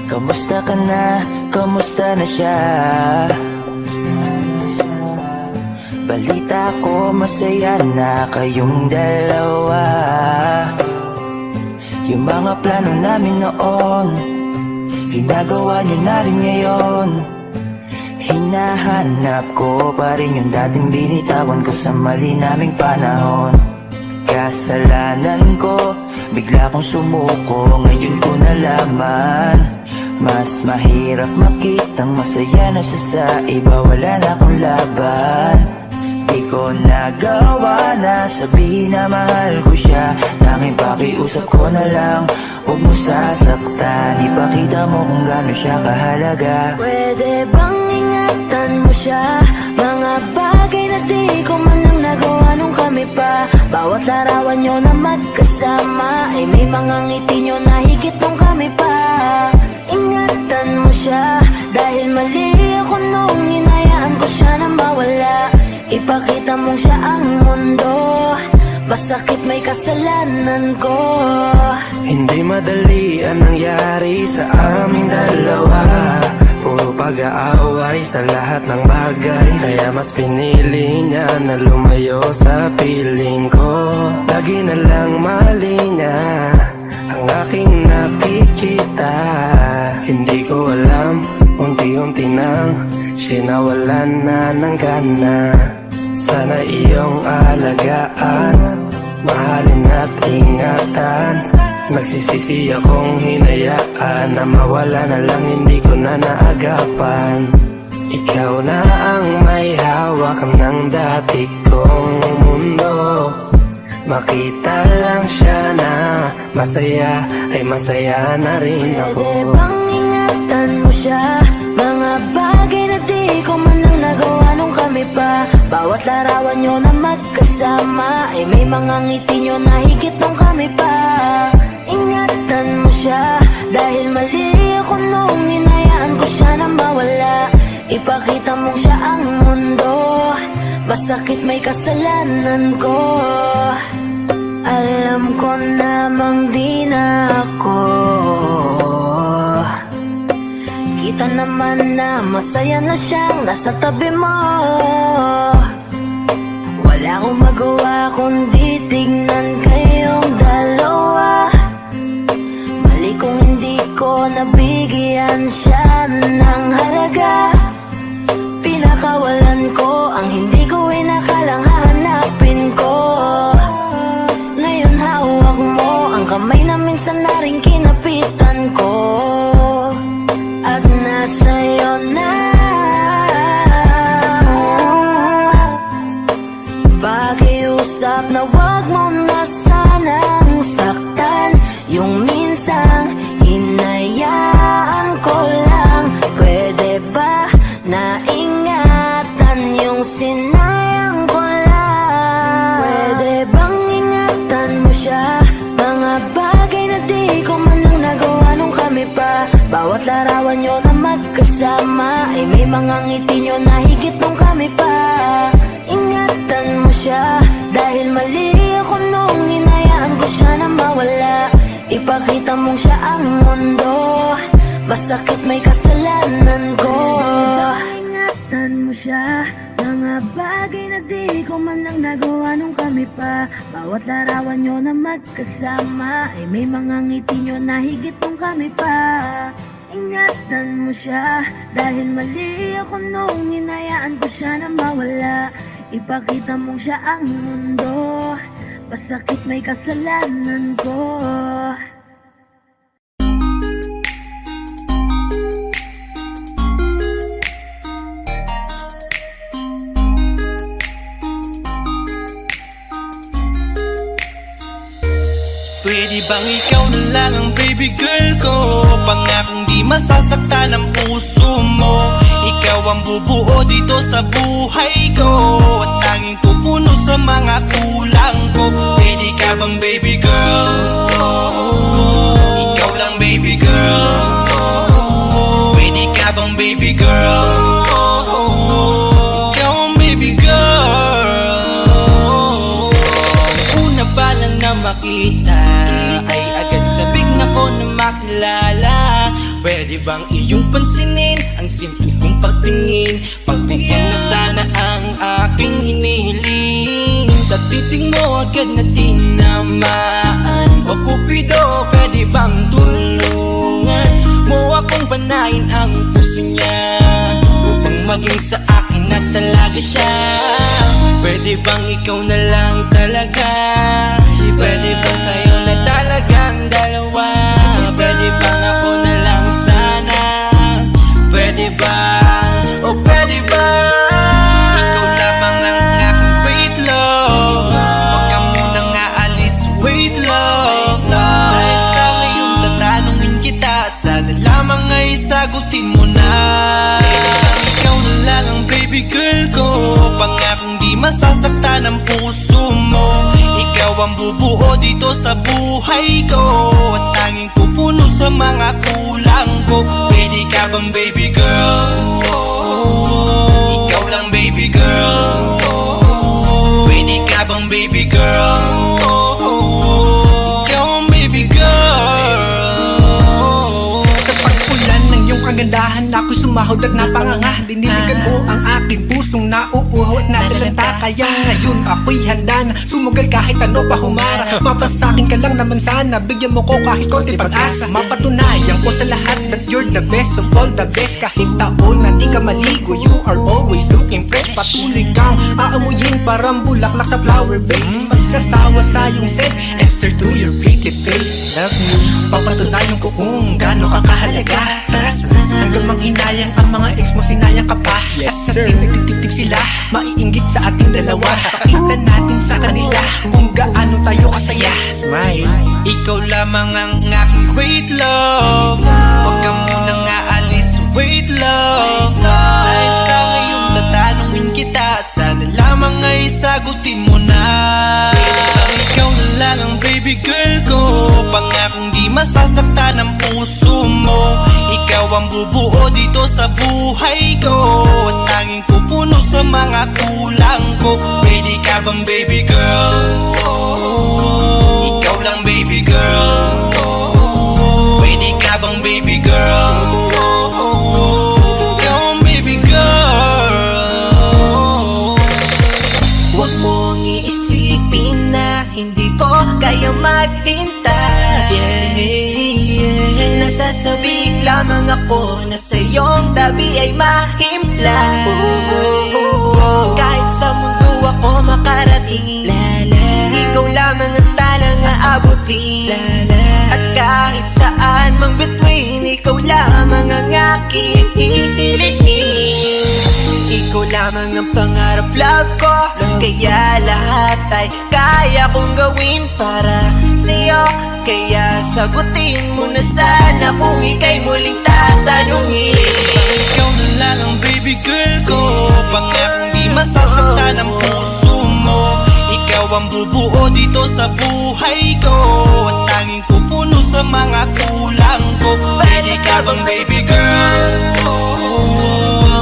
Kamusta ka na? Kamusta na siya? Balita ko masaya na kayong dalawa. Yung mga plano namin noon, ginagawa niyo na rin ngayon. Hinahanap ko pa rin yung dating binitawan ko sa mali naming panahon. Kasalanan ko, bigla kong sumuko, ngayon ko nalaman. Mas mahirap makitang masaya na siya sa iba, wala na akong laban. Di ko nagawa na sabihin na mahal ko siya. Tanging pakiusap ko na lang, huwag mo sasaktan. Ipakita mo kung gaano siya kahalaga. Pwede bang ingatan mo siya? Mga bagay na di ko man lang nagawa nung kami pa. Bawat larawan nyo na magkasama ay may mga ngiti nyo na higit nung kami pa. Ingatan mo siya dahil mali ako nung hinayaan ko siya na mawala. Ipakita mong siya ang mundo, masakit may kasalanan ko. Hindi madali ang nangyari sa aming dalawa. Puro pag-aaway sa lahat ng bagay, kaya mas pinili niya na lumayo sa piling ko. Lagi na lang mali niya ang aking nakikita. Hindi ko alam, unti-unti nang sinawalan na ng gana. Sana iyong alagaan, mahalin at ingatan. Nagsisisi akong hinayaan na mawala na lang, hindi ko na naagapan. Ikaw na ang may hawak ng dati kong mundo. Makita lang siya na masaya, ay masaya na rin ako. Pwede bang ingatan mo siya? Mga bagay na di ko man lang nagawa nung kami pa. Bawat larawan nyo na magkasama ay may mga ngiti nyo na higit nung kami pa. Ingatan mo siya dahil mali ako nung hinayaan ko siya na mawala. Ipakita mong siya ang mundo, masakit may kasalanan ko. Alam ko namang di na ako. Kita naman na masaya na siyang nasa tabi mo. Wala akong magawa kundi tignan kayong dalawa. Mali kung hindi ko nabigyan siya ng halaga. Pinakawalan ko ang hindi ko inakalang hahanapin ko. Ngayon hawak mo ang kamay na minsan na rin kinapitan ko. At nasa'yo na. Pakiusap na wag mo na sanang saktan. Yung minsang hinayaan ko lang. Pwede ba na ingatan yung sinayang ko lang? Pwede bang ingatan mo siya? Mga bagay na di ko man lang nagawa nung kami pa. Bawat larawan nyo na magkasama ay may mga ngiti nyo na higit nung kami pa. Ingatan mo siya dahil mali ako nung hinayaan ko siya na mawala. Ipakita mong siya ang mundo, masakit may kasalanan ko. Ingatan mo siya, mga bagay na di ko man lang nagawa nung kami pa. Bawat larawan nyo na magkasama ay may mga ngiti nyo na higit nung kami pa. Ingatan mo siya dahil mali ako nung hinayaan ko siya na mawala. Ipakita mong siya ang mundo, masakit may kasalanan ko. Pwede bang ikaw na lang ang baby girl ko? Pangakong di masasaktan ang puso mo. Ikaw ang bubuo dito sa buhay ko, at tanging pupuno sa mga kulang ko. Pwede ka bang baby girl? Ikaw lang baby girl. Pwede ka bang baby girl? Ikaw ang baby girl. Una pa lang na makita ay agad sabik na ko na makilala. Pwede bang iyong pansinin ang simple kong pagtingin? Pagbigyan na sana ang aking hinihiling. Sa titing mo agad na tinamaan. O Cupido, pwede bang tulungan mo akong panayin ang puso niya, upang maging sa akin na talaga siya? Pwede bang ikaw na lang talaga? Pwede bang tayo na talagang dalawa? Pwede bang ako na lang sana? Pwede ba? O pwede ba? Ikaw lamang ang aking wait love. Huwag ka munang aalis, wait love. Dahil sa ngayon tatanungin kita at sana lamang ay sagutin mo na. Ikaw na lang ang baby girl ko, pangakong di masasaktan ang puso mo. Ikaw ang bubuo dito sa buhay ko, at tanging pupuno sa mga kulang ko. Pwede ka bang baby girl? Ikaw lang baby girl. Pwede ka bang baby girl? Ikaw ang baby girl. Sa pagpulan ng iyong kagandahan, ako'y sumahod at napanganga. Diniligan mo ang aking pusong nauuhaw at nadalanta. Kaya ngayon ako'y handa na sumugal kahit ano pa humara. Mapasakin ka lang naman sana, bigyan mo ko kahit konti pag-asa. Mapatunayan ko sa lahat that you're the best of all the best. Kahit taon na di ka maligo, you are always looking fresh. Patuloy kang aamuyin parang bulaklak sa flower base. Pagsasawa sa iyong scent, Esther to your pretty face. Love me, papatunayan ko kung gaano ka kahalaga. Hanggang manghinayang ang mga ex mo, sinayang ka pa. Yes, sir. At nagtitig sila, maiinggit sa ating dalawa. Pakita natin sa kanila kung gaano tayo kasaya. Smile. Ikaw lamang ang aking great love. Huwag ka munang aalis, wait love. Dahil sa ngayon tatanungin kita at sana lamang ay sagutin mo na. Ikaw na lang ang baby girl ko, pangakong di masasaktan ang puso mo. Ikaw ang bubuo dito sa buhay ko, at tanging pupuno sa mga kulang ko. Pwede ka bang baby girl? Ikaw lang baby girl. Pwede ka bang baby girl? Ikaw ang baby girl. Huwag mong iisipin na hindi ko kaya maghintay. Nasasabik lamang ako na sa iyong tabi ay mahimpla. Kahit sa mundo ako makarating, ikaw lamang ang talang aabutin. At kahit saan mang between, ikaw lamang ang aking hihilihin. Ikaw lamang ang pangarap, love ko. Kaya lahat ay kaya kong gawin para sa'yo. Kaya sagutin mo na sana kung ika'y muling tatanungin. Ikaw na lang ang baby girl ko, pangakong di masasaktan ang puso mo. Ikaw ang bubuo dito sa buhay ko, at tanging pupuno sa mga kulang ko. Pwede ka bang baby girl?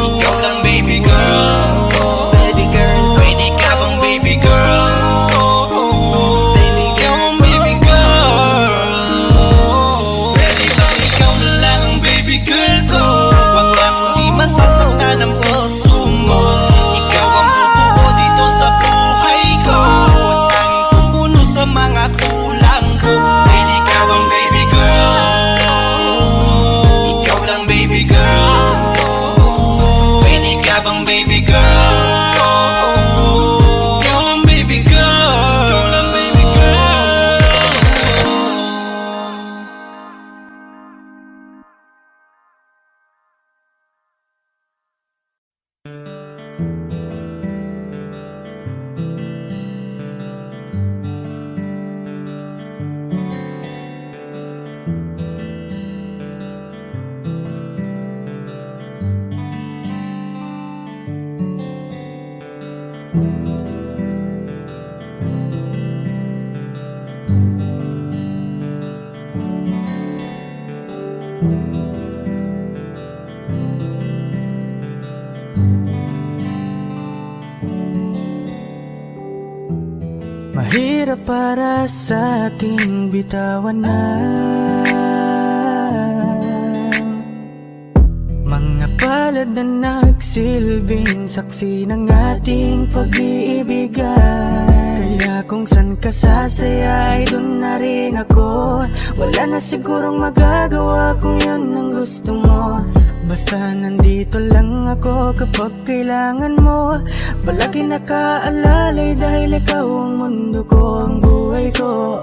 Ikaw lang baby girl. Baby girl, Pwede ka bang baby girl? baby Ikaw girl, ang baby girl. Pwede bang ikaw na lang ang baby girl ko, pangakong di masasaktan ang puso mo. Ikaw ang bubuo dito sa buhay ko, at tanging pupuno sa mga kulang ko. Pwede ka bang baby girl? Ikaw lang baby girl. Pwede ka bang baby girl? Ikaw ang baby girl. Ikaw lang baby girl. Mahirap para sa aking bitawan na palad na nagsilbing saksi ng ating pag-iibigan. Kaya kung san ka sasaya ay dun na rin ako. Wala na sigurong magagawa kung yun ang gusto mo. Basta nandito lang ako kapag kailangan mo. Palagi nakaalalay dahil ikaw ang mundo ko, ang buhay ko.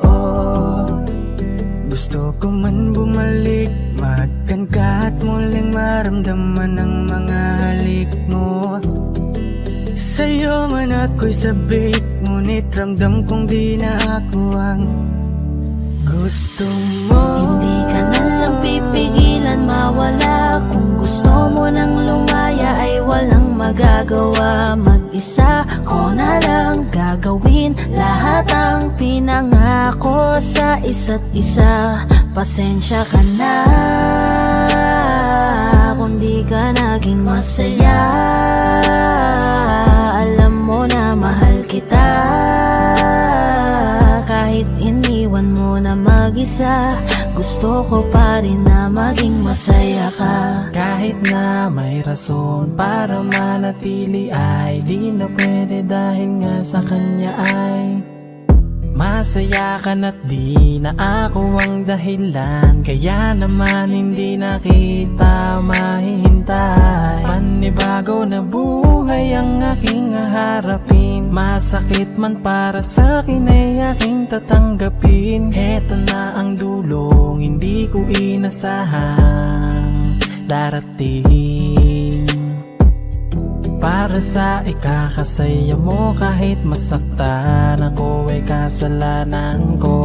Gusto ko man bumalik, makan ka at muling maramdaman ang mga halik mo. Sa'yo man ako'y sabik, ngunit ramdam kong di na ako ang gusto mo. Hindi ka na lang pipigilan mawala. Kung gusto mo nang lumaya ay walang magagawa. Mag-isa ko na lang gagawin lahat ang pinangako sa isa't isa. Pasensya ka na kung di ka naging masaya. Alam mo na mahal kita, kahit iniwan mo na mag-isa. Gusto ko pa rin na maging masaya ka. Kahit na may rason para manatili ay di na pwede dahil nga sa kanya ay masaya ka na't di na ako ang dahilan. Kaya naman hindi na kita mahihintay. Panibago na buhay ang aking haharapin. Masakit man para sa'kin ay aking tatanggapin. Heto na ang dulong hindi ko inasahang darating. Para sa ikakasaya mo kahit masaktan ako ay kasalanan ko.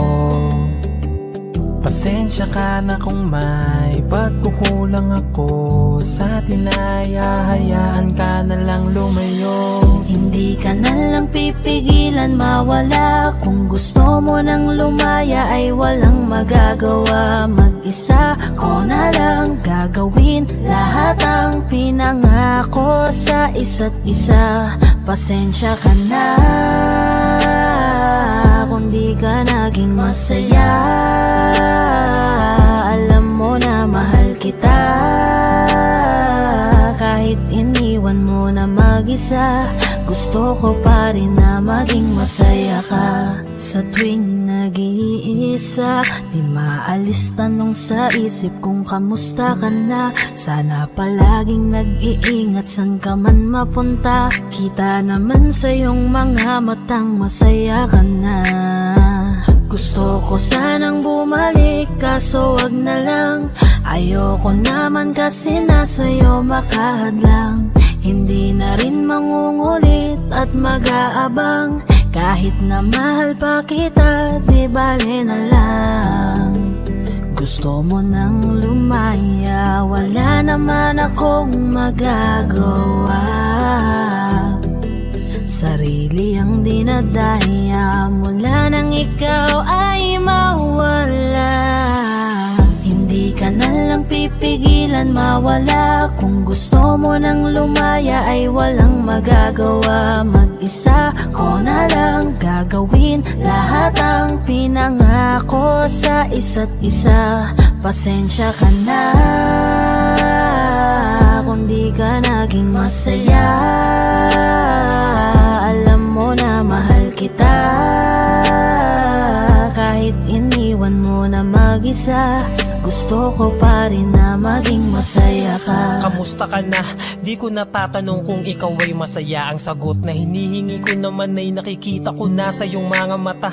Pasensya ka na kung may pagkukulang ako sa atin ay hahayaan ka na lang lumayo. Hindi ka na lang pipigilan mawala. Kung gusto mo nang lumaya ay walang magagawa. Mag-isa ko na lang gagawin lahat ang pinangako sa isa't isa. Pasensya ka na kung di ka naging masaya. Alam mo na mahal kita, kahit iniwan mo na mag-isa. Gusto ko pa rin na maging masaya ka. Sa tuwing nag-iisa, di maalis tanong sa isip kung kamusta ka na. Sana palaging nag-iingat san ka man mapunta. Kita naman sa iyong mga matang masaya ka na. Gusto ko sanang bumalik kaso wag na lang. Ayoko naman kasi nasa'yo makahadlang. Hindi na rin mangungulit at mag-aabang. Kahit na mahal pa kita, di bale na lang. Gusto mo nang lumaya, wala naman akong magagawa. Sarili ang dinadaya mula nang ikaw ay mawala. Hindi ka na lang pipigilan mawala. Kung gusto mo nang lumaya ay walang magagawa. Mag-isa ko na lang gagawin lahat ang pinangako sa isa't isa. Pasensya ka na kung di ka naging masaya. Alam mo na mahal kita, kahit iniwan mo na mag-isa. Gusto ko pa rin na maging masaya ka. Kamusta ka na? Di ko natatanong kung ikaw ay masaya. Ang sagot na hinihingi ko naman ay nakikita ko na sa iyong mga mata.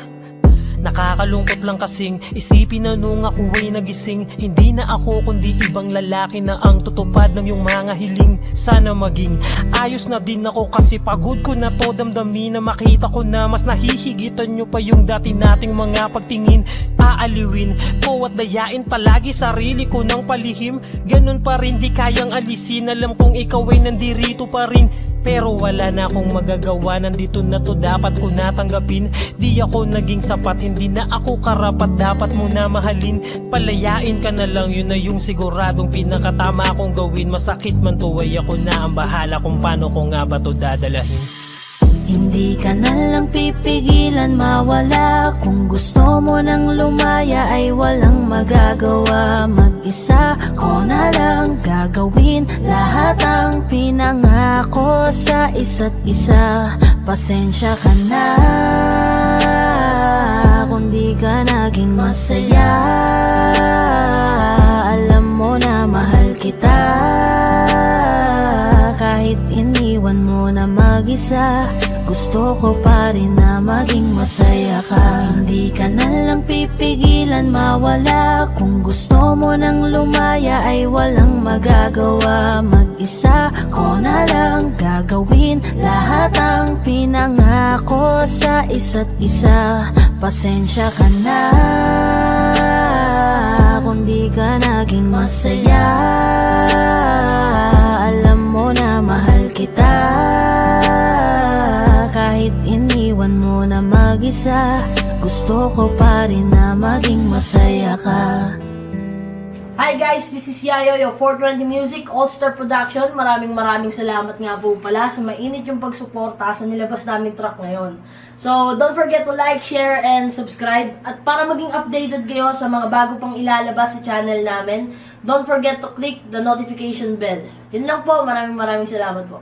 Nakakalungkot lang kasing isipin na nung ako ay nagising, hindi na ako kundi ibang lalaki na ang tutupad ng iyong mga hiling. Sana maging ayos na din ako kasi pagod ko na to damdamin na makita ko na mas nahihigitan nyo pa yung dati nating mga pagtingin. Aaliwin ko at dayain palagi sarili ko ng palihim. Ganun pa rin di kayang alisin. Alam kong ikaw ay nandirito pa rin, pero wala na akong magagawa. Nandito na to, dapat ko natanggapin. Di ako naging sapat, hindi na ako karapat. Dapat mo na mahalin, palayain ka na lang. Yun na yung siguradong pinakatama akong gawin. Masakit man to ay ako na ang bahala kung paano ko nga ba to dadalahin. Hindi ka na lang pipigilan mawala. Kung gusto mo nang lumaya ay walang magagawa. Mag-isa ko na lang gagawin lahat ang pinangako sa isa't isa. Pasensya ka na kung di ka naging masaya. Alam mo na mahal kita, kahit iniwan mo na mag-isa. Gusto ko pa rin na maging masaya ka. Hindi ka na lang pipigilan mawala. Kung gusto mo nang lumaya ay walang magagawa. Mag-isa ko na lang gagawin lahat ang pinangako sa isa't isa. Pasensya ka na kung di ka naging masaya. Alam mo na mahal kita, kahit iniwan mo na mag-isa. Gusto ko pa rin na maging masaya ka. Hi guys, this is Yayo, your 420 Music, All-Star Production. Maraming salamat nga po pala sa mainit yung pagsuporta sa nilabas naming track ngayon. So, don't forget to like, share, and subscribe. At para maging updated kayo sa mga bago pang ilalabas sa channel namin, don't forget to click the notification bell. Yun lang po, maraming salamat po.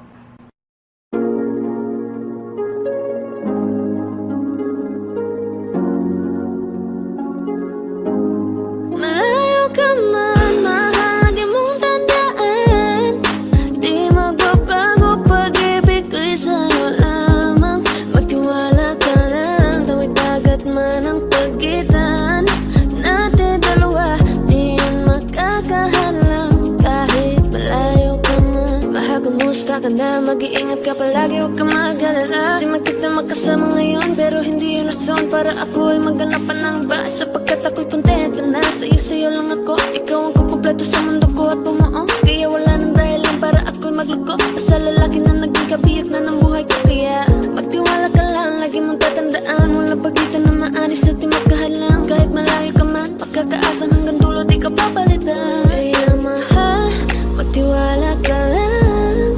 Malayo ka man, mahal, di mong tandaan. Di magbabago pag-ibig ko'y sa'yo lamang. Magtiwala ka lang, tawid dagat man ang pagitan natin dalawa. Di yun makakahalang kahit malayo ka man. Mahagumusta ka na, mag-iingat ka palagi, huwag ka mag-alala. Di man kita magkasama ngayon, pero hindi yun rason para ako ay maghanap pa ng iba. Sapagkat ako'y kontento na sa'yo lang ako. Ikaw ang kukumpleto sa mundo ko at bumuo. Kaya wala nang dahilan para ako'y magluko. Basta lalaki na naging kabiyak na ng buhay ko. Kaya magtiwala ka lang, lagi mong tatandaan. Walang pagitan na maanis at di magkahalang. Kahit malayo ka man, pagkakaasang hanggang dulo di ka papalitan. Kaya mahal, magtiwala ka lang.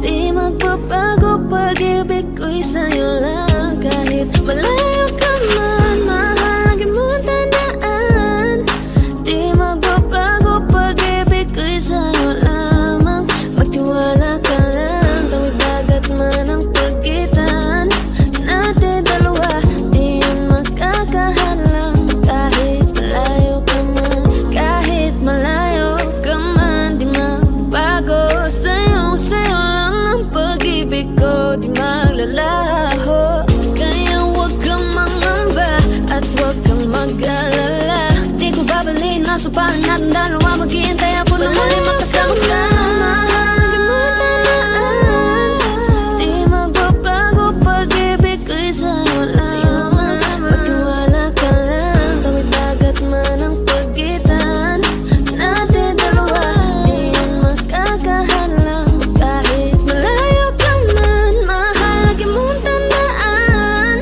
Di magbabago pag-ibig ko'y sa'yo lang. Kahit malayo ka man, mahal, lagi mong tandaan. Di magbabago pag-ibig ko'y sa'yo lamang. Magtiwala ka lang, tawid dagat man ang pagitan natin dalawa. Di yun makakahalang kahit malayo ka man. Kahit malayo ka man, di magbago. Sa'yo lang ang pag-ibig ko, di maglalaho. Kaya huwag kang mangamba at huwag kang mag-alala. Di ko babaliin na supahan natin dalawa. Maghihintay ako na muli makasama ka. Di magbabago pag-ibig ko'y sa'yo lamang. Magtiwala ka lang, tawid dagat man ang pagitan natin dalawa. Di yun makakahalang kahit malayo ka man, mahal, lagi mong tandaan.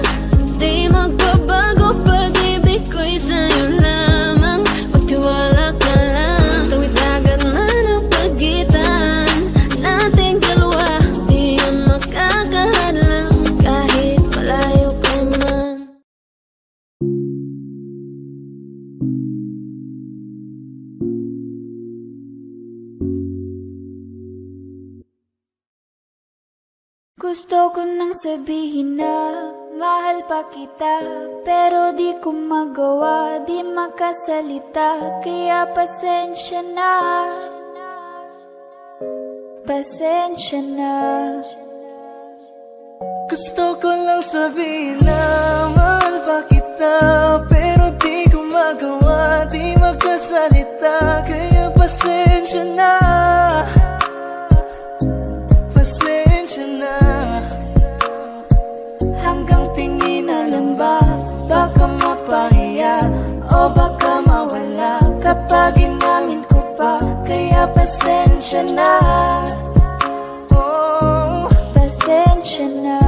Di magbabago pag-ibig ko'y sa'yo lamang. Magtiwala ka lang, tawid dagat man ang pagitan nating dalawa. Di yun makakahalang kahit malayo ka man. Gusto ko nang sabihin na mahal pa kita, pero di ko magawa, di makasalita. Kaya pasensya na, pasensya na. Gusto ko lang sabihin na mahal pa kita, pero di ko magawa, di magkasalita. Kaya pasensya na, pasensya na. Hanggang tingin na lang ba, baka mapahiya o baka mawala kapag inamin ko pa. Kaya pasensya na, oh, pasensya na.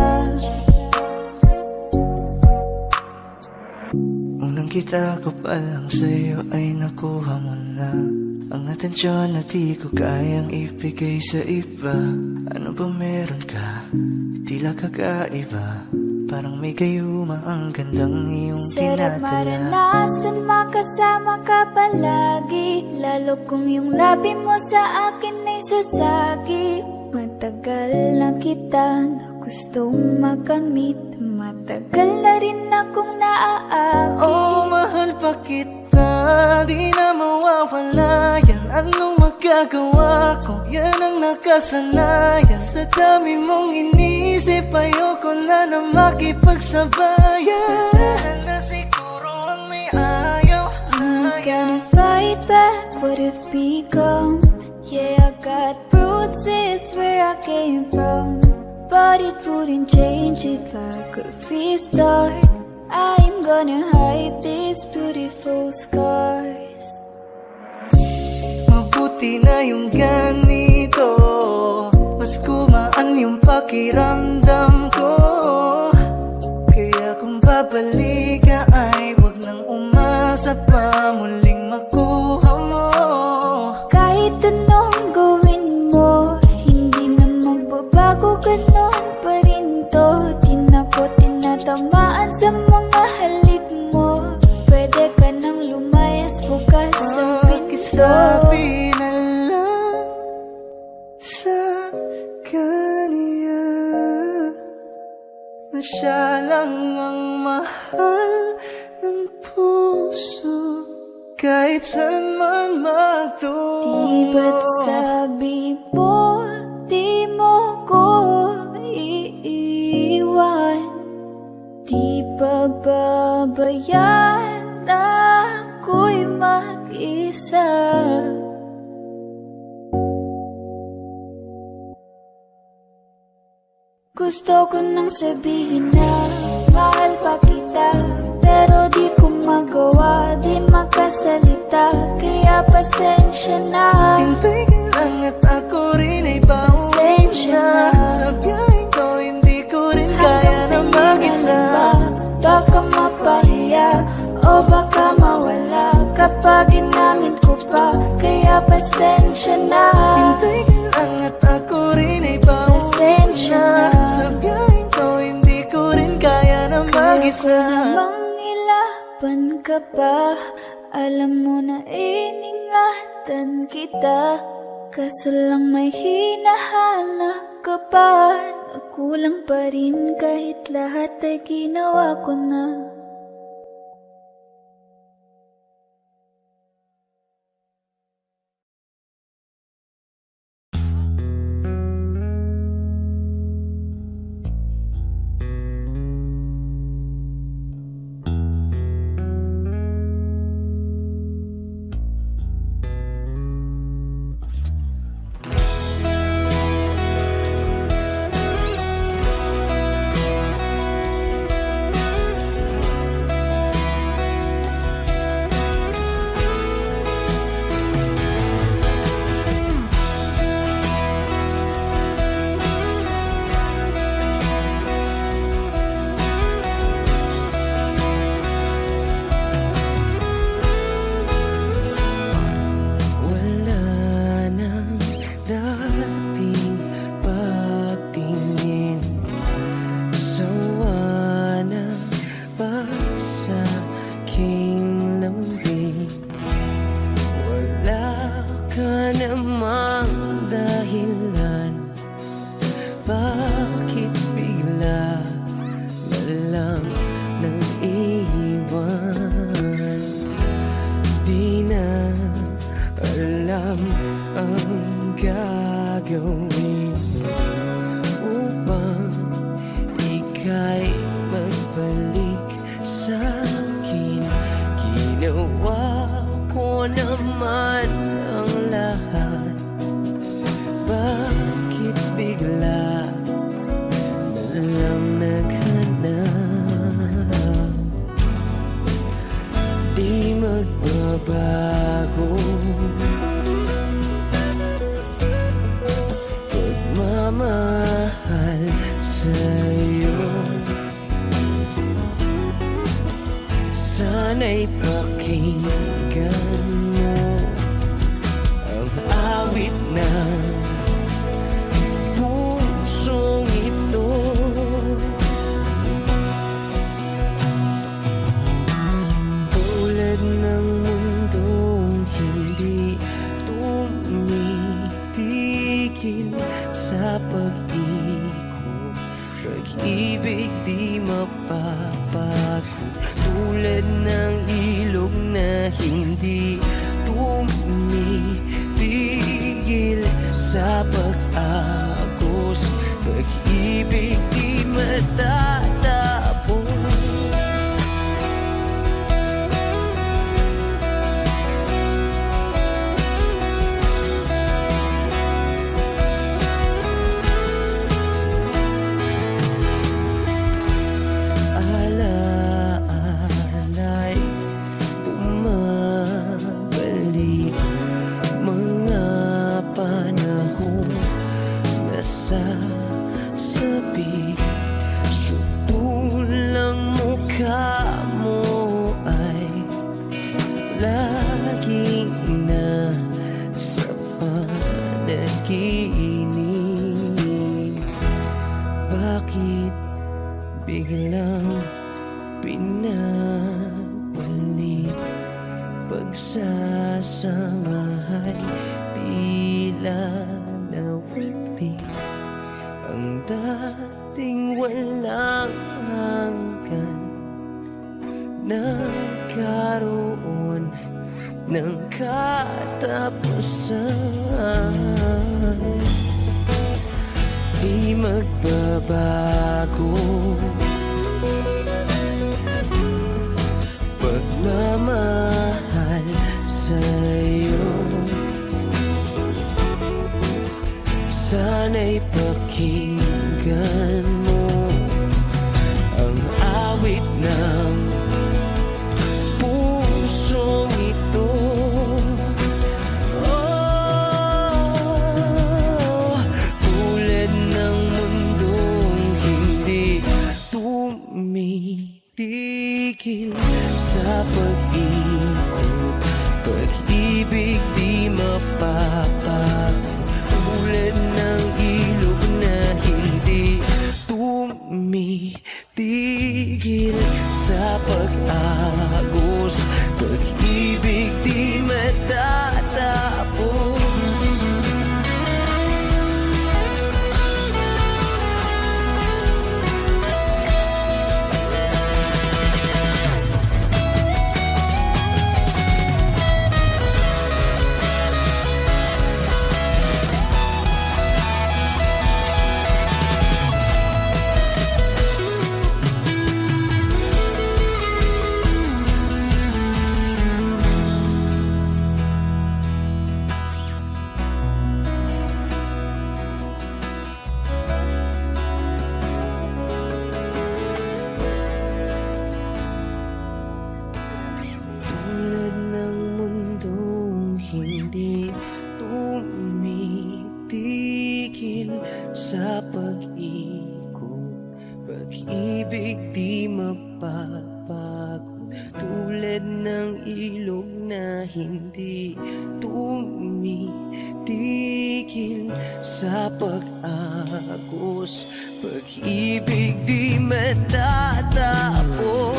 Unang kita ko pa lang sa'yo ay nakuha mo na ang atensyon na di ko kayang ibigay sa iba. Ano ba meron ka? Di tila kakaiba. Parang may gayuma ang gandang iyong Sarap tinatala. maranasan, makasama ka palagi. Lalo kung yung labi mo sa akin ay sasagi. Matagal na kita na gustong makamit. Matagal na rin akong naaakit. Oh, mahal pa kita, di na mawawala yan. Anong magagawa ko? Yan ang nakasanayan. Sa dami mong inisip, ayoko na makipagsabayan. Na siguro ang may ayaw. I'm gonna fight back what if become. Yeah, I got bruises where I came from, but it wouldn't change if I could restart. I'm gonna hide these beautiful scars. Mabuti na yung ganito, mas gumaan yung pakiramdam ko. Kaya kung babalik ka ay wag nang umasa pa muling makuha mo. Kahit anong gawin mo, hindi na magbabago, ganon pa rin to. Di na ko tinatamaan sa mga halik mo. Pwede ka nang lumayas, bukas ang pinto. Pakisabi na lang sa kanya na siya lang ang mahal ng puso, kahit saan man magtungo. Di ba't sabi mo, di mo ko iiwan? Di ba babayaan ako'y mag-isa? Gusto ko nang sabihin na mahal pa kita, pero di ko magawa, di makasalita. Kaya pasensya na. Hintay ka lang at ako rin ay pauwi na. Sa biyaheng ko hindi ko rin kaya na mag-isa. Baka mapahiya o baka mawala kapag inamin ko pa. Kaya pasensya na. Hintay ka lang at ako rin ay pauwi Pasensya na. na. Sa biyaheng ko hindi ko rin kaya na mag-isa. Kaya ko namang ilaban ka pa. Alam mo na iningatan kita, kaso lang may hinahanap ka pa. Nakulang pa rin kahit lahat ay ginawa ko na. Sana'y pakinggan mo ang awit ng pusong ito. Tulad ng ilog na hindi tumitigil sa pag-agos, pag-ibig di matatapos. Alaala'y bumabalik, mga panahon nasasabik. Sutulang mukha mo ay laging nasa panaginip. Bakit biglang pinabalik? Pagsasamahay tila nawagli, ang dating walang hanggan nagkaroon ng katapusan. Di magbabago pagmamahal sa'yo. Sana'y pakinggan mo ang awit ng pusong ito. Oh, tulad ng mundong hindi tumitigil sa pag-ikot, pag-ibig di mapapago. Tulad ng ilog na hindi tumitigil sa pag-agos, pag-ibig di matatapos. Tulad ng mundong hindi tumitigil sa pag-ikot, pag-ibig di mapapagod. Tulad ng ilog na hindi tumitigil sa pag-agos, pag-ibig di matatapos.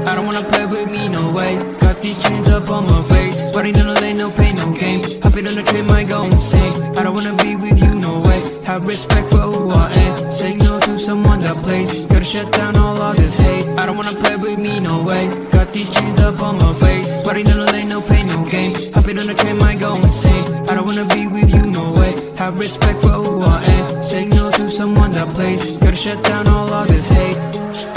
I don't wanna play with me, no way. Got these chains up on my face, sweating on the lane, no pain, no gain. Hopping on the train, might go insane. I don't wanna be with you, no way. Have respect for who I am. Say no to someone that plays. Gotta shut down all of this hate. I don't wanna play with me, no way. Got these chains up on my face, sweating on the lane, no pain, no gain. Hopping on the train, might go insane. I don't wanna be with you, no way. Have respect for who I am. Say no to someone that plays. Gotta shut down all of this hate.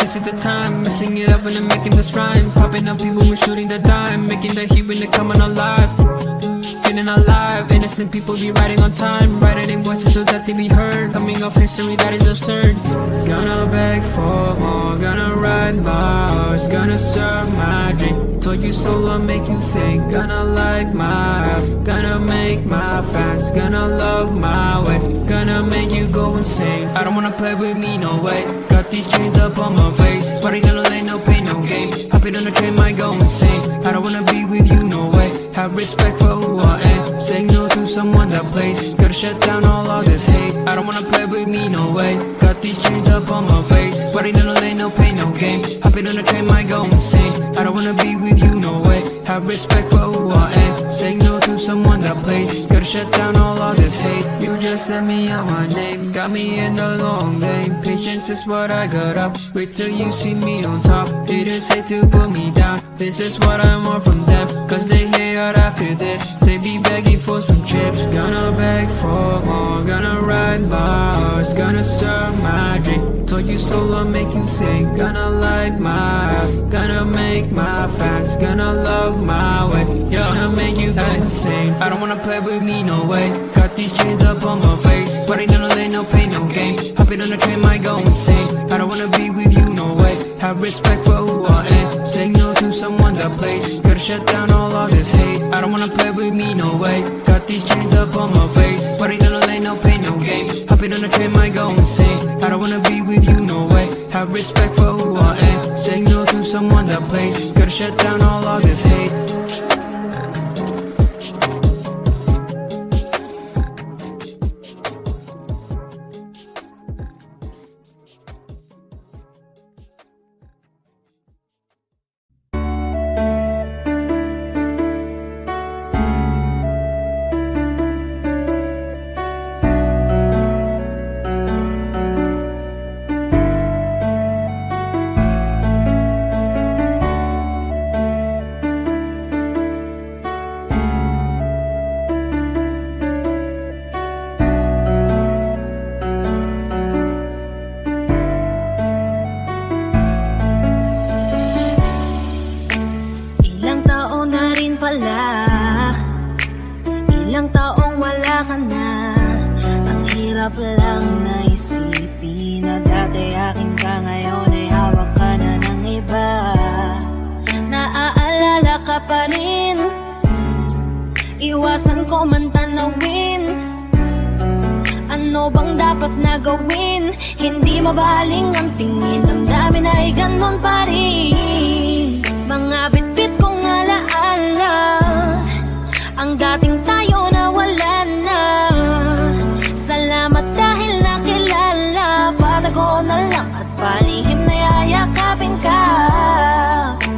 This is the time, messing it up and I'm making this rhyme. Popping up people, we're shooting the dime. Making the heat when they come on alive. Feeling alive. innocent people be riding on time, writing voices so that they be heard. Coming off history that is absurd. Gonna beg for more, gonna ride my horse, gonna serve my drink. Told you so, I'll make you think. Gonna light my up, gonna make my fast, gonna love my way, gonna make you go insane. I don't wanna play with me, no way. Got these chains up on my face, sweating in the lane, no pain, no gain. Hopping on the train, might go insane. I don't wanna be with you, no way. Have respect for who I am. Saying no to someone that plays. Gotta shut down all this hate. I don't wanna play with me, no way. Got these chains up on my face, sweating in the lane, no pain, no gain. Hopping on the train, might go insane. I don't wanna be with you, no way. Have respect for who I am. Saying no to someone that plays. Gotta shut down all this hate. You just sent me out my name, got me in the long lane. Patience is what I got up. Wait till you see me on top. Haters hate to put me down. This is what I want from them, cause they hate out after this. They be begging for some chips. Gonna beg for more, gonna ride my horse, gonna serve my drink. Told you so, I'll make you think. Gonna light my up, gonna make my fast, gonna love my way, gonna make you go insane. I don't wanna play with me, no way. Got these chains up on my face, sweating in the lane, no pain, no gain. Hopping on the train, might go insane. I don't wanna be with you, no way. Have respect for who I am. Saying no to someone that plays. Gotta shut down all this hate. I don't wanna play with me, no way. Got these chains up on my face, sweating in the lane, no pain, no gain. Hopping on the train, might go insane. I don't wanna be with you, no way. Have respect for who I am. Saying no to someone that plays. Gotta shut down all this hate. Ilang taong wala ka na. Ang hirap lang na isipin na dati akin ka, ngayon ay hawak ka na ng iba. Naaalala ka pa rin, iwasan ko man tanawin. Ano bang dapat na gawin? Hindi mabaling ang tingin, damdamin ay ganon pa rin. Mga bitbit kong alaala, ang dating tayo na wala na. Salamat dahil nakilala, patago na lang at palihim na yayakapin ka.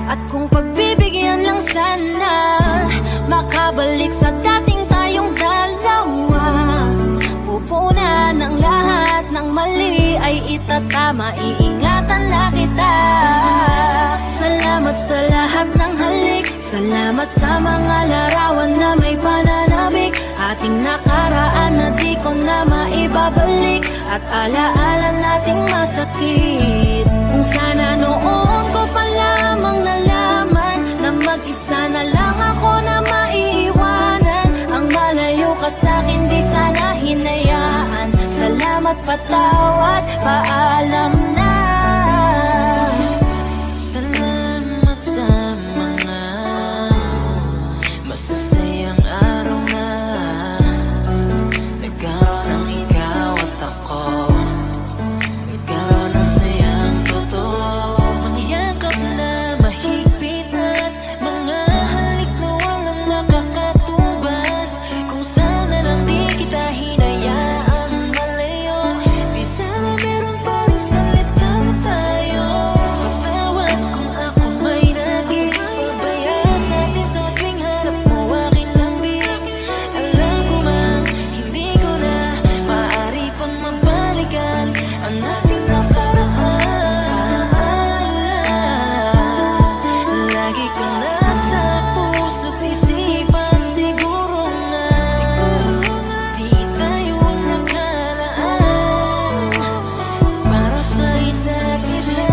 At kung pagbibigyan lang sana, makabalik sa dating tayong dalawa. Pupunan ng lahat ng mali ay itatama, iingatan na kita. Salamat sa lahat ng halik, salamat sa mga larawan na may pananabik. Ating nakaraan na di ko na maibabalik, at alaala nating masakit. Kung sana noon ko pa lamang nalaman na mag-isa na lang ako na maiiwanan. Ang malayo ka sa'kin di sana hinayaan. Salamat, patawad, paalam na. Salamat sa mga masasayang araw na nagkaroon ng ikaw at ako. Nagkaroon ng sayang totoo, mga yakap na mahigpit at mga halik na walang makakatubas. Kung sana lang di kita hinayaan malayo, di sana meron pa rin salita na tayo. Patawad kung ako may naging pabayaan natin sa tuwing harap mo aking lambing. Alam ko man, hindi ko na maaari pang mabalikan ang ating nakaraan. Lagi ka nasa puso't isipan, siguro nga di tayo nakalaan para sa isa't isa.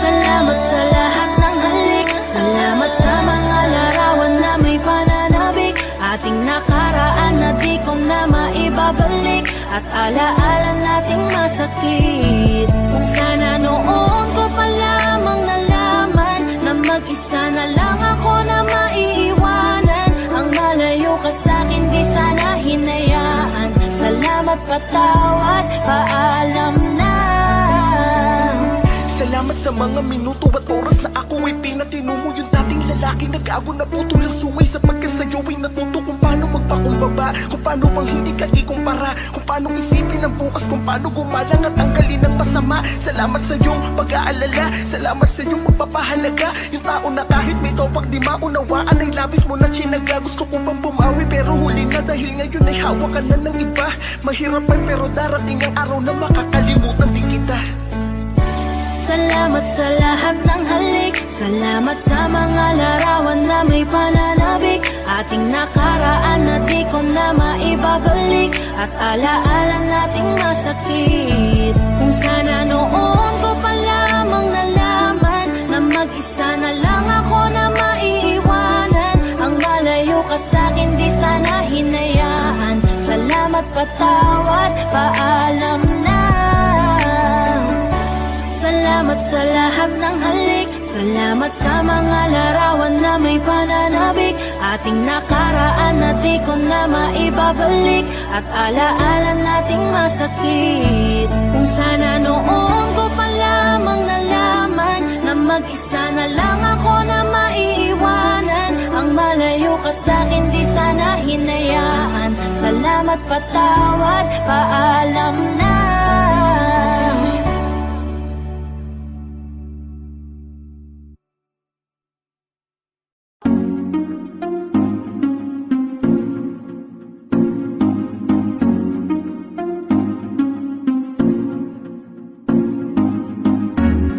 Salamat sa lahat ng halik, salamat sa mga larawan na may pananabik. Ating nakaraan na di maibabalik at alaala nating masakit. Kung sana noon ko pa lamang nalaman na mag-isa na lang ako na maiiwanan. Ang malayo ka sa'kin di sana hinayaan. Salamat, patawad, paalam na. Salamat sa mga minuto at oras na ako ay pinatino mo. Yung dating lalaki nag-ago na putol ang suway. Sapagkat sa'yo ay natuto kung paano magpakumbaba, kung paano bang hindi ka ikumpara, kung paano isipin ang bukas, kung paano gumalang at tanggalin ang masama. Salamat sa iyong pag-aalala, salamat sa iyong pagpapahalaga. Yung tao na kahit may topak di maunawaan ay labis mo na chinaga. Gusto ko pang bumawi pero huli na dahil ngayon ay hawak ka na ng iba. Mahirap man pero darating ang araw na makakalimutan din kita. Salamat sa lahat ng halik. Salamat sa mga larawan na may pananabik. Ating nakaraan na di ko na maibabalik at alaala nating masakit. Kung sana noon ko pa lamang nalaman na mag-isa na lang ako na maiiwanan. Ang malayo ka sa'kin di sana hinayaan. Salamat, patawad, paalam na. Salamat sa lahat ng halik. Salamat sa mga larawan na may pananabik. Ating nakaraan na di ko na maibabalik at alaala nating masakit. Kung sana noon ko pa lamang nalaman na mag-isa na lang ako na maiiwanan. Ang malayo ka sa'kin di sana hinayaan. Salamat, patawad, paalam na.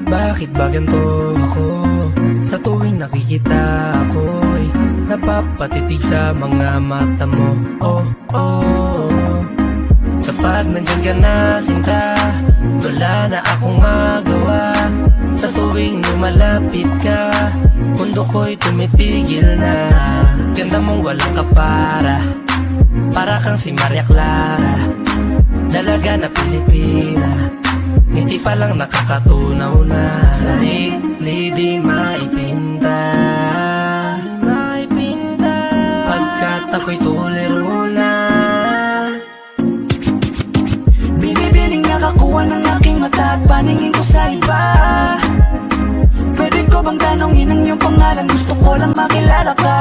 Bakit ba ganito ako? Sa tuwing nakikita ako'y napapatitig sa mga mata mo. Oh, oh. Kapag nandyan ka na, sinta, wala na akong magawa. Sa tuwing lumalapit ka, mundo ko'y tumitigil na. Ganda mong walang kapara, para kang si Maria Clara, dalaga na Pilipina. Hindi pa lang nakakatunaw na sarili di maipinta. Pagkat ako'y tuliro na. Binibining nakakuha ng aking mata at paningin ko sa iba. Pwede ko bang tanongin ang iyong pangalan? Gusto ko lang makilala ka.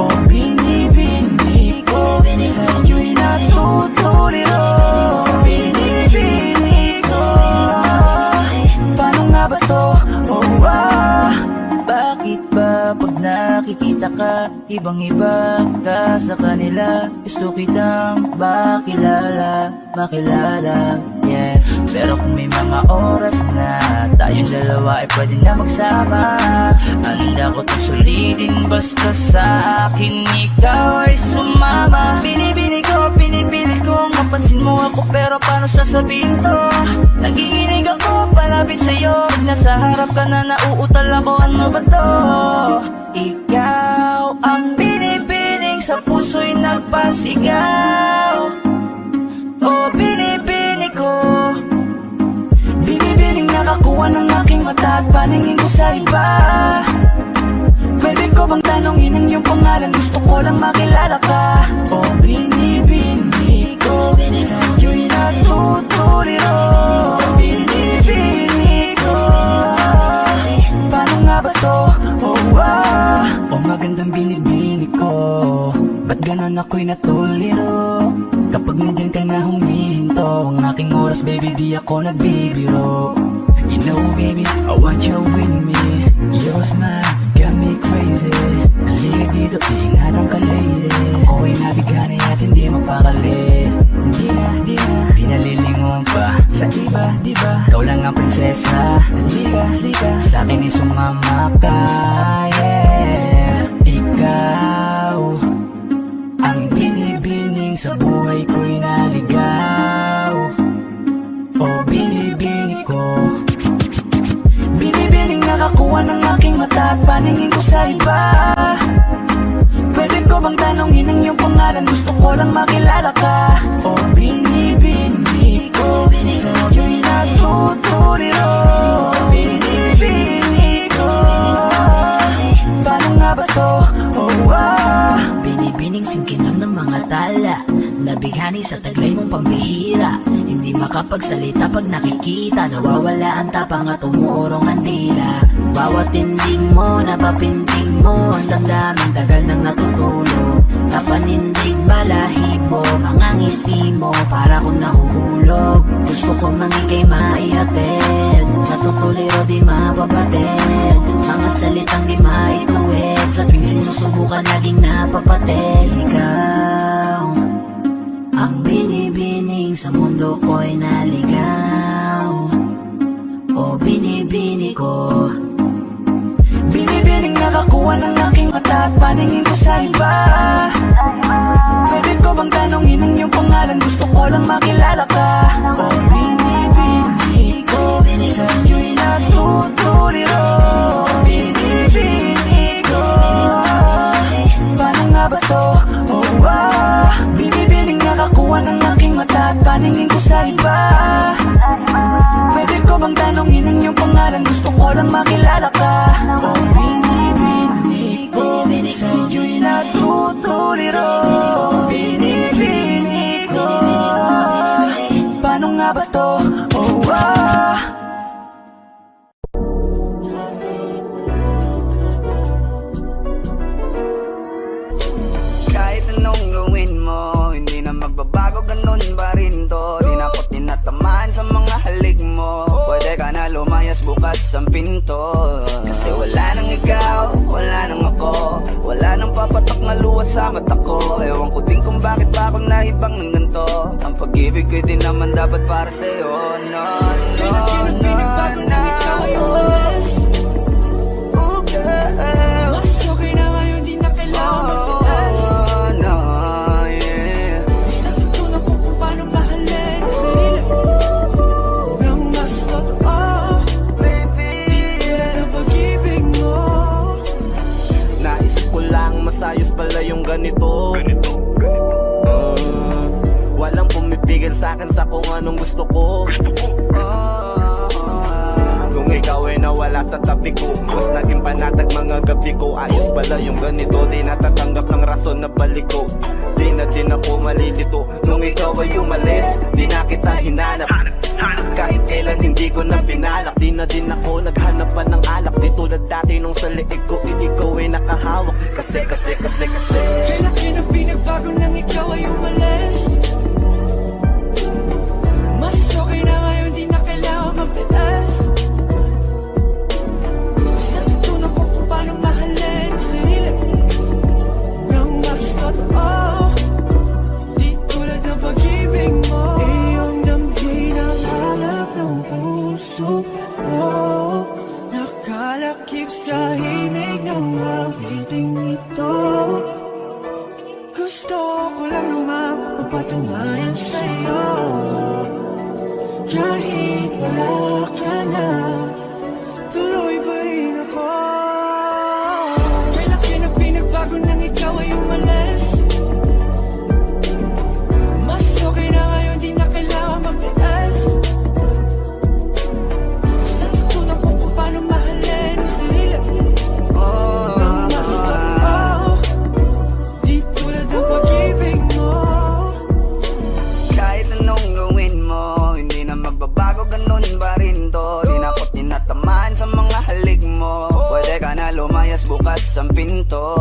O binibini ko sa iyo'y natutuliro. Binibini ko. Paano nga ba to? Oh, bakit ba pag nakikita ka, ibang-iba ka sa kanila? Gusto kitang makilala, yeah. Pero kung may mga oras na tayong dalawa ay pwede na magsama, handa ko to sulitin basta sa akin ikaw ay sumama. Binibini ko, pinipilit ko mapansin mo ako, pero paano sasabihin to? Nagiginig ako palapit sa'yo, pag nasa harap ka na nauutal ako, ano ba to? Ikaw ang binibining sa puso'y nagpasigaw. O binibini ko, binibining nakakuha ng aking mata at paningin ko sa iba. Pwede ko bang tanongin ang iyong pangalan? Gusto ko lang makilala ka. O binibini ko sa iyo'y natutuliro. Binibini ko. Paano nga ba to? Oh, magandang binibini ko. Ba't ganon ako'y natuliro? Kapag nandyan ka na humihinto, ang aking oras baby di ako nagbibiro. You know baby, I want you with me. Your smile got me crazy. Halika dito, tingnan ka lady. Ako'y nabigani at hindi mapakali. Di nalilingon pa sa iba, diba? Ikaw lang ang prinsesa. Halika, sa'kin ay sumama ka, yeah. Ikaw ang binibining sa buhay ko'y naligaw. O binibini ko, binibining nakakuha ng aking mata at paningin ko sa iba. Pwede ko bang tanongin ang iyong pangalan? Gusto ko lang makilala ka. O binibini lang ng mga tala, nabighani sa taglay mong pambihira. Hindi makapagsalita pag nakikita, nawawala ang tapang at umuurong ang dila. Bawat tinding mo, napapinting mo, ang damdaming tagal nang natutulog. Kapanindig balahibo, mga ngiti mo, para kong nahuhulog. Gusto ko mangikay maihatid, natutuliro di mapabatid. Mga salitang di maituwid, sa tuwing sinusubukan laging napapatid. Ikaw ang binibining sa mundo ko'y naligaw, o binibini ko. Binibining nakakuha ng aking mata at paningin ko sa iba. Pwede ko bang tanongin ang iyong pangalan? Gusto ko lang makilala ka. O binibini ko, sa'yo'y natutuliro. Binibini ko, paano nga ba to? Oh, binibining nakakuha ng aking mata at paningin ko sa iba. Pwede ko bang tanongin ang iyong pangalan? Gusto ko lang makilala ka. O binibini ko, sa'yo'y natutuliro. Binibini ko, paano nga ba to? Oh, kahit anong gawin mo, hindi na magbabago, ganun ba rin to? Di na ako tinatamaan sa mga halik mo. Pwede ka na lumayas, bukas ang pinto. Kasi wala nang ikaw, wala nang ako, wala nang papatok na luha sa mata ko. Ewan ko din kung bakit ba ako naibang ng ganito. Ang pag-ibig ko din naman dapat para sa'yo. No, no, no, no. Oh, girl, Mas okay na ngayon, di na kailangan magtaas. Natutunan ko kung paano mahalin ang sarili nang mas totoo. Di tulad ng pag-ibig mo. Naisip ko lang masayos pala yung ganito. Walang pumipigil sa'kin sa kung anong gusto ko. Kung ikaw ay nawala sa tabi ko, mas naging panatag mga gabi ko. Ayos pala yung ganito, di natatanggap ng rason na balik ko. Di na din ako malilito nung ikaw ay umalis. Di na kita hinanap, kahit kailan hindi ko na pinalak. Di na din ako naghanap pa ng alak. Di tulad dati nung sa liig ko, ikaw ay nakahawak. Kasi Kailan pinagbago nang ikaw ay umalis? Mas okay na ngayon, di na kailangan magtaas. Mas natutunan ko kung paano mahalin ang sarili nang mas totoo. Di tulad ng pag-ibig mo. Iyong damhin ang hanap ng puso ko. Nakalakip sa himig ng awiting ito. Gusto ko lang naman mapatunayan sa'yo, kahit wala ka na, tuloy pa rin ako. Kailan pinagbago nang ikaw ay umalis? Mas okay na ngayon, di na kailangan magtaas. Mas natutunan ko kung paano mahalin ang sarili nang mas totoo. Di tulad ng pag-ibig mo. kahit anong gawin mo, hindi na magbabago, ganun ba rin to? Di na ako tinatamaan sa mga halik mo. Pwede ka na lumayas, bukas ang pinto.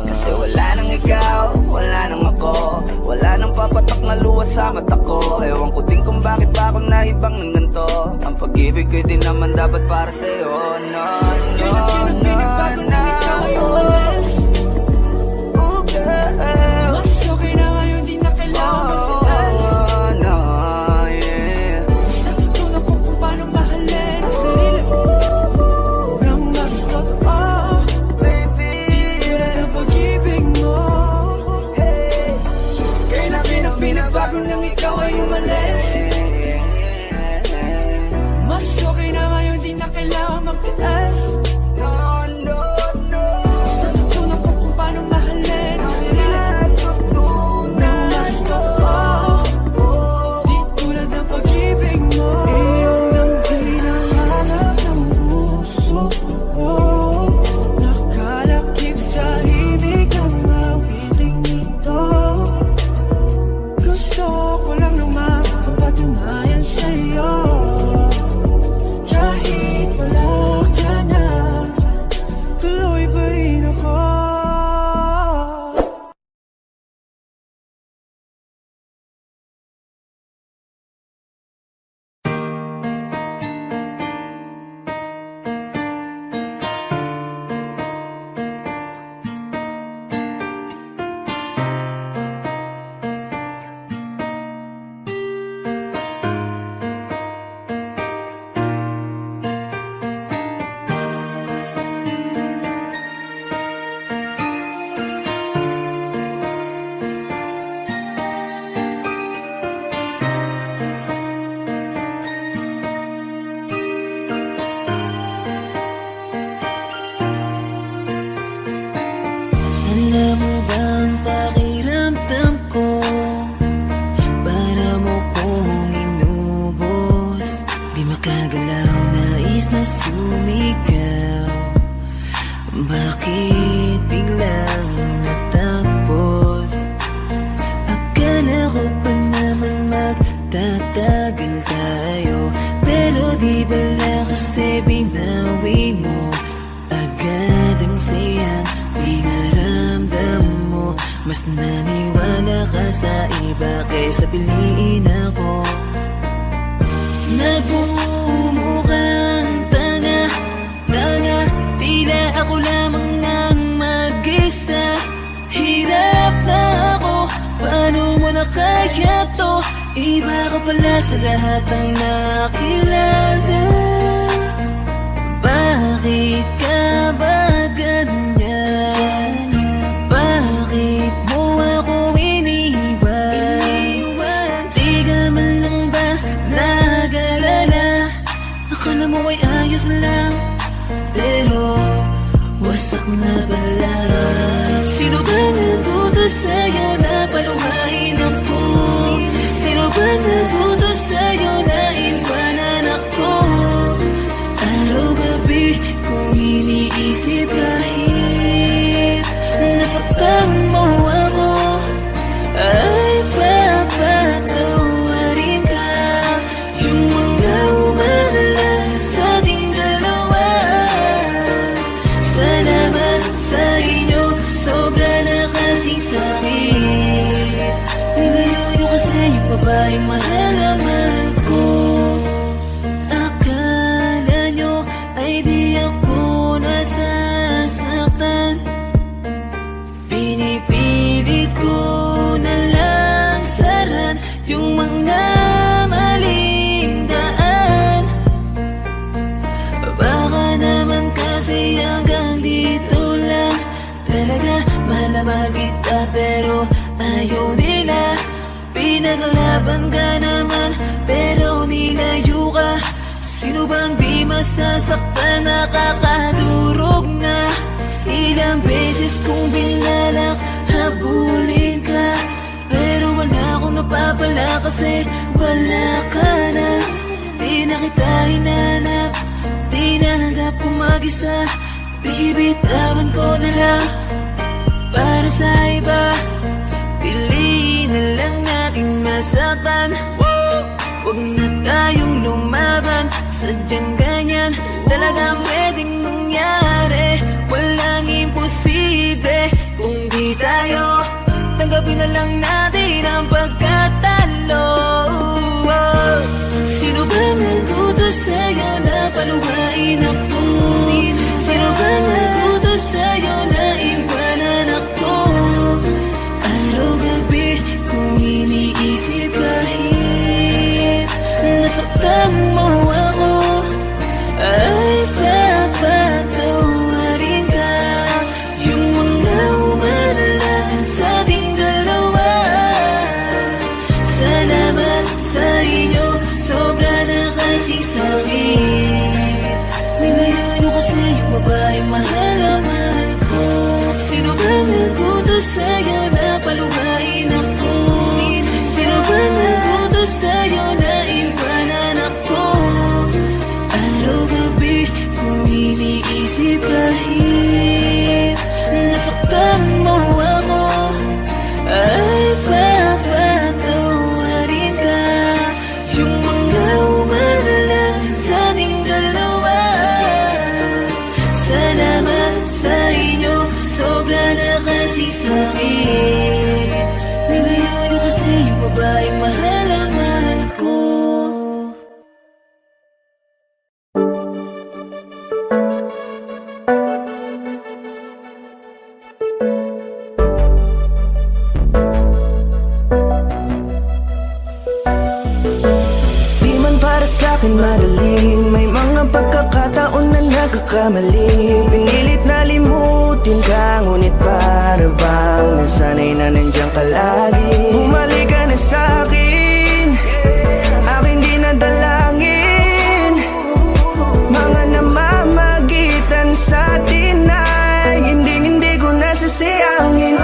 Kasi wala nang ikaw, wala nang ako, wala nang papatak na luha sa mata ko. Ewan ko din kung bakit ba ako naibang ng ganito. Ang pag-ibig ko din naman dapat para sa'yo. No, no, no, no. Oh, girl, Mas okay na ngayon, di na kailangan magtaas. Mas natutunan ko kung paano mahalin ang sarili nang mas totoo. Di tulad ng pag-ibig mo. Kailan pinagbago nang ikaw ay umalis? Mas okay na ngayon, di na kailangan magtaas. Mas natutunan ko kung paano mahalin ang sarili nang mas totoo. Di tulad ng pag-ibig mo. Iyong damhin ang hanap ng puso ko. Nakalakip sa himig ng awiting ito. magtatagal tayo. Pero di bala kasi binawi mo agad ang sayang pinaramdam mo. Mas naniwala ka sa iba kaysa piliin ako. Nagmumukhang tanga, tila ako lamang ang mag-isa. Hirap na ako, paano mo na kaya to? Iba ka pala sa lahat ng nakilala. Bakit ka ba ganyan? Bakit mo ako iniwan? Di ka man lang ba nag-alala? Akala mo ay ayos lang, pero wasak na pala. Sino ba natuto sa'yo na paluhain ako? Sino ba natuto sa'yo na iwanan ako? Araw-gabi kung iniisip kahit nasaktan mo ako, ay papatawarin ka. Yung mga umalala sa ating dalawa. Salamat sa inyo, sobra na kasing sakit. Nilayo nyo kasi yung babaeng mahalaman ko. Akala nyo ay di ako nasasaktan. Pinipilit ko na lang saran yung mga maling daan. Baka naman kasi hanggang dito lang. Talaga mahal na mahal kita pero ayaw nila. Pinaglaban ka naman pero nilayo ka. Sino bang di masasaktan, nakakadurog na? Ilang beses kong binalak habulin ka, pero wala akong napapala kasi wala ka na. Di na kita hinanap, di nanggap kong mag-isa. Bibitawan ko na lang para sa iba. Piliin na lang natin masaktan. Huwag na tayong lumaban, sadyang ganyan talagang pwedeng mangyari. Walang imposible kung di tayo. Tanggapin na lang natin ang pagkatalo. Sino ba naguto sa'yo na paluhain ako? Sino ba naguto sa'yo na iwanan ako? Araw-gabi kung iniisip kahit nasaktan mo ako, ay papatawarin ka. Yung mga umalala sa ating dalawa. Salamat sa inyo, sobra na kasing sakit. Nilayo nyo kasi yung babaeng mahalaman ko. Sino ba naguto sa'yo na paluhain ako? Sino ba naguto sa'yo na iwanan ako? Araw-gabi kung iniisip kahit nasaktan mo ako, ay papatawarin ka. Yung mga umalala sa ating dalawa. Salamat sa inyo, sobra na kasing sakit. Nilayo nyo kasi yung babaeng mahalaman ko. Di man para sa'kin magaling, may mga pagkakataon na nagkakamali. Pinilit na limutin ka, ngunit para bang nasanay na nandiyan ka lagi. Bumalik ka na sa'kin, aking di nadalangin. Mga namamagitan sa atin ay hindi ko nasasayangin.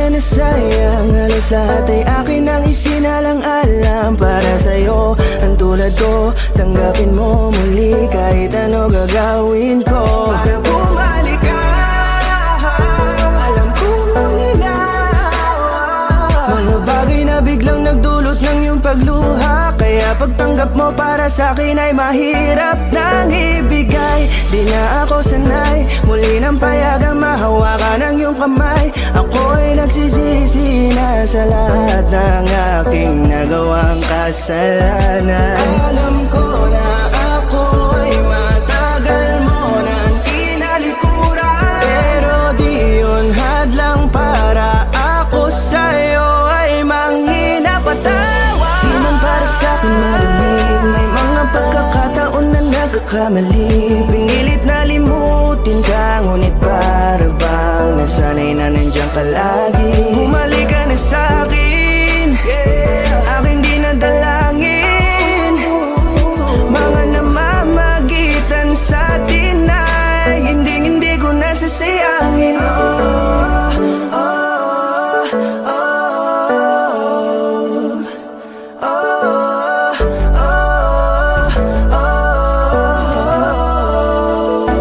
Nasayang halos lahat ay akin ang isinalang alam para sa'yo. Ang tulad ko. Tanggapin mo muli kahit ano gagawin ko para bumalik ka. Alam ko nila mga bagay na biglang nagdulot ng iyong pagluha, kaya pagtanggap mo para sa akin ay mahirap nang ibigay. Di na ako sanay muli ng payagang mahawakan ng iyong kamay. Ako'y nagsisisi na sa lahat ng aking nagawang kasalanan. Alam ko na ako'y matagal mo nang kinalikuran, pero di yun hadlang para ako sa'yo ay manghinapatawa. Di man para sa'kin marinig, may mga pagkakataon na nagkakamali. Pinilit na limutin ka, ngunit para bang nasanay na nandiyan ka lagi. Bumalik ka na sa'kin, aking di nadalangin. Mga namamagitan sa atin ay hindi ko nasasayangin.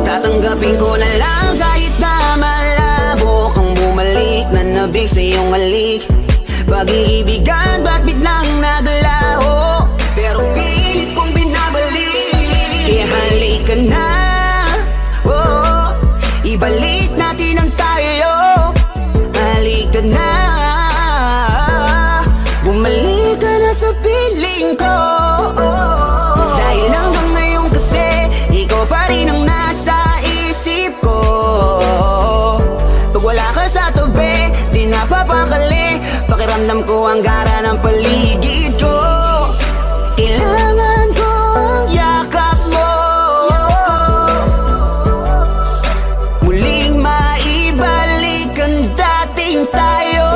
Tatanggapin ko na lang kahit na malabo kang bumalik na nabig sa iyong halik. Pag-iibigan ba't biglang naglaho, pero pilit kong binabalik. Ihalik ka na, oh, ibalik natin ang tayo. Halik ka na, bumalik ka na sa piling ko. Dahil hanggang ngayon kasi ikaw pa rin ang nasa isip ko. Pag wala ka sa tabi, di napapakali. Pakiramdam ko ang gara ng paligid ko. Kailangan ko ang yakap mo, muling maibalik ang dating tayo.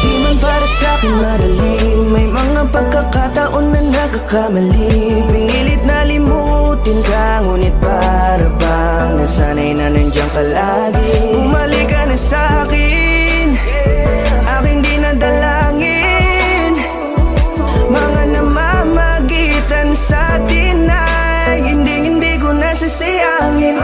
Di man para sa'kin madali, may mga pagkakataon na nagkakamali. Pinilit na limutin ka, ngunit para bang nasanay na nandiyan ka lagi. Bumalik ka na sa'kin, aking di nadalangin. Mga namamagitan sa atin ay hindi ko nasasayangin.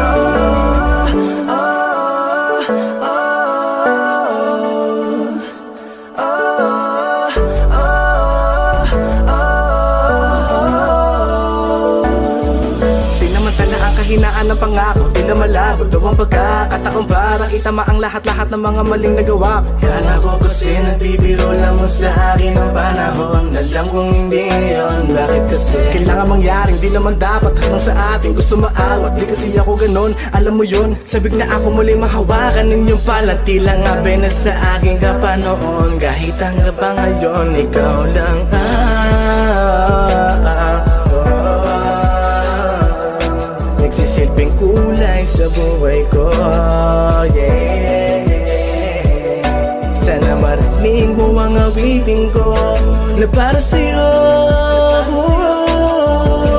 Sinamantala ang kahinaan ng pangako, di na malabo daw ang pagkakataon para itama ang lahat-lahat ng mga maling nagawa. Kala ko kasi nagbibiro lang mo sa akin ang panahon, alam kong hindi yun. Bakit kasi kailangan mangyaring di naman dapat hanggang sa atin gusto maawat? Di kasi ako ganon, alam mo yun. Sabik na ako muli mahawakan ninyong pala, tila nga na sa akin ka pa noon. Kahit hanggang pa ngayon, ikaw lang nagsisilbing kulay sa buhay ko, yeah. Sana marinig mo ang awitin ko na para sa'yo,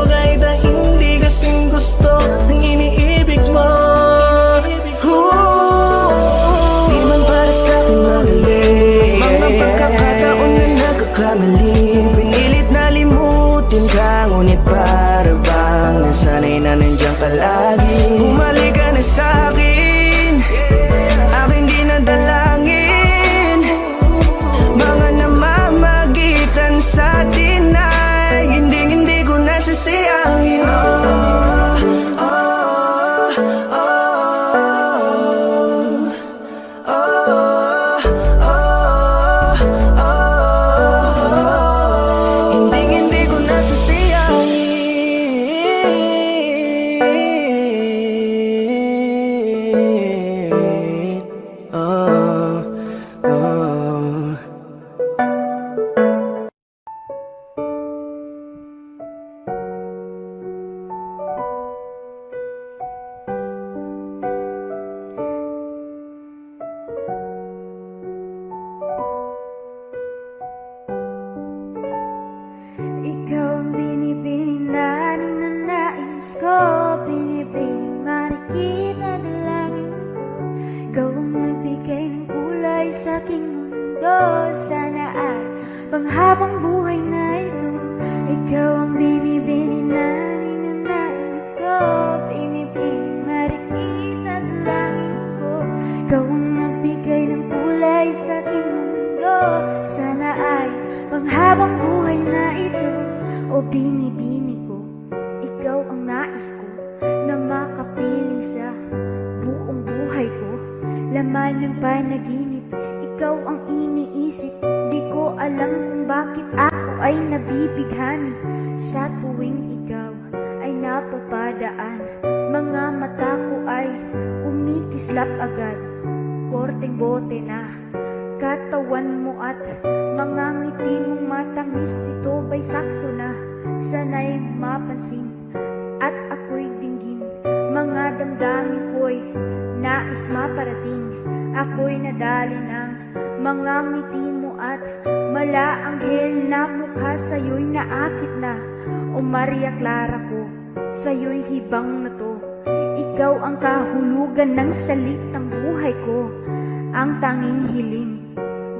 kahit na hindi kasing gusto ng iniibig mo. Di man para sa'kin magaling, mga pagkakataon na nagkakamali. Pinilit na limutin ka, ngunit para bang nasanay na nandiyan ka lagi. Bumalik ka na sa'kin, aking di nadalangin. Mga namamagitan sa atin ay hindi ko nasasayangin. Hindi ko nasasayangin. Ikaw ang binibining na nais ko, binibining marikit na dalangin ko. Ikaw ang nagbigay ng kulay sa aking mundo. Sana ay panghabang buhay na ito Ikaw ang binibini na ninanais ko, pinipili marikita dalangin ko. Ikaw ang nagbigay ng kulay sa aking mundo. Sana ay panghabang buhay na ito. O binibini ko, ikaw ang nais ko na makapiling sa buong buhay ko. Laman ng panaginip, ikaw ang iniisip. Di ko alam kung bakit ako ay nabibighani sa tuwing ikaw ay napapadaan. Mga mata ko ay umikislap agad. Korteng bote na katawan mo at mga ngiti mong matamis. Ito ba'y sakto na? Sana'y mapansin at ako'y dinggin. Mga damdamin ko'y nais maparating. Ako'y nadali ng mga ngiti mo at malaanghel na mukha. Sa'yo'y naakit na, o Maria Clara ko, sa'yo'y hibang na to. Ikaw ang kahulugan ng salitang buhay ko. Ang tanging hiling,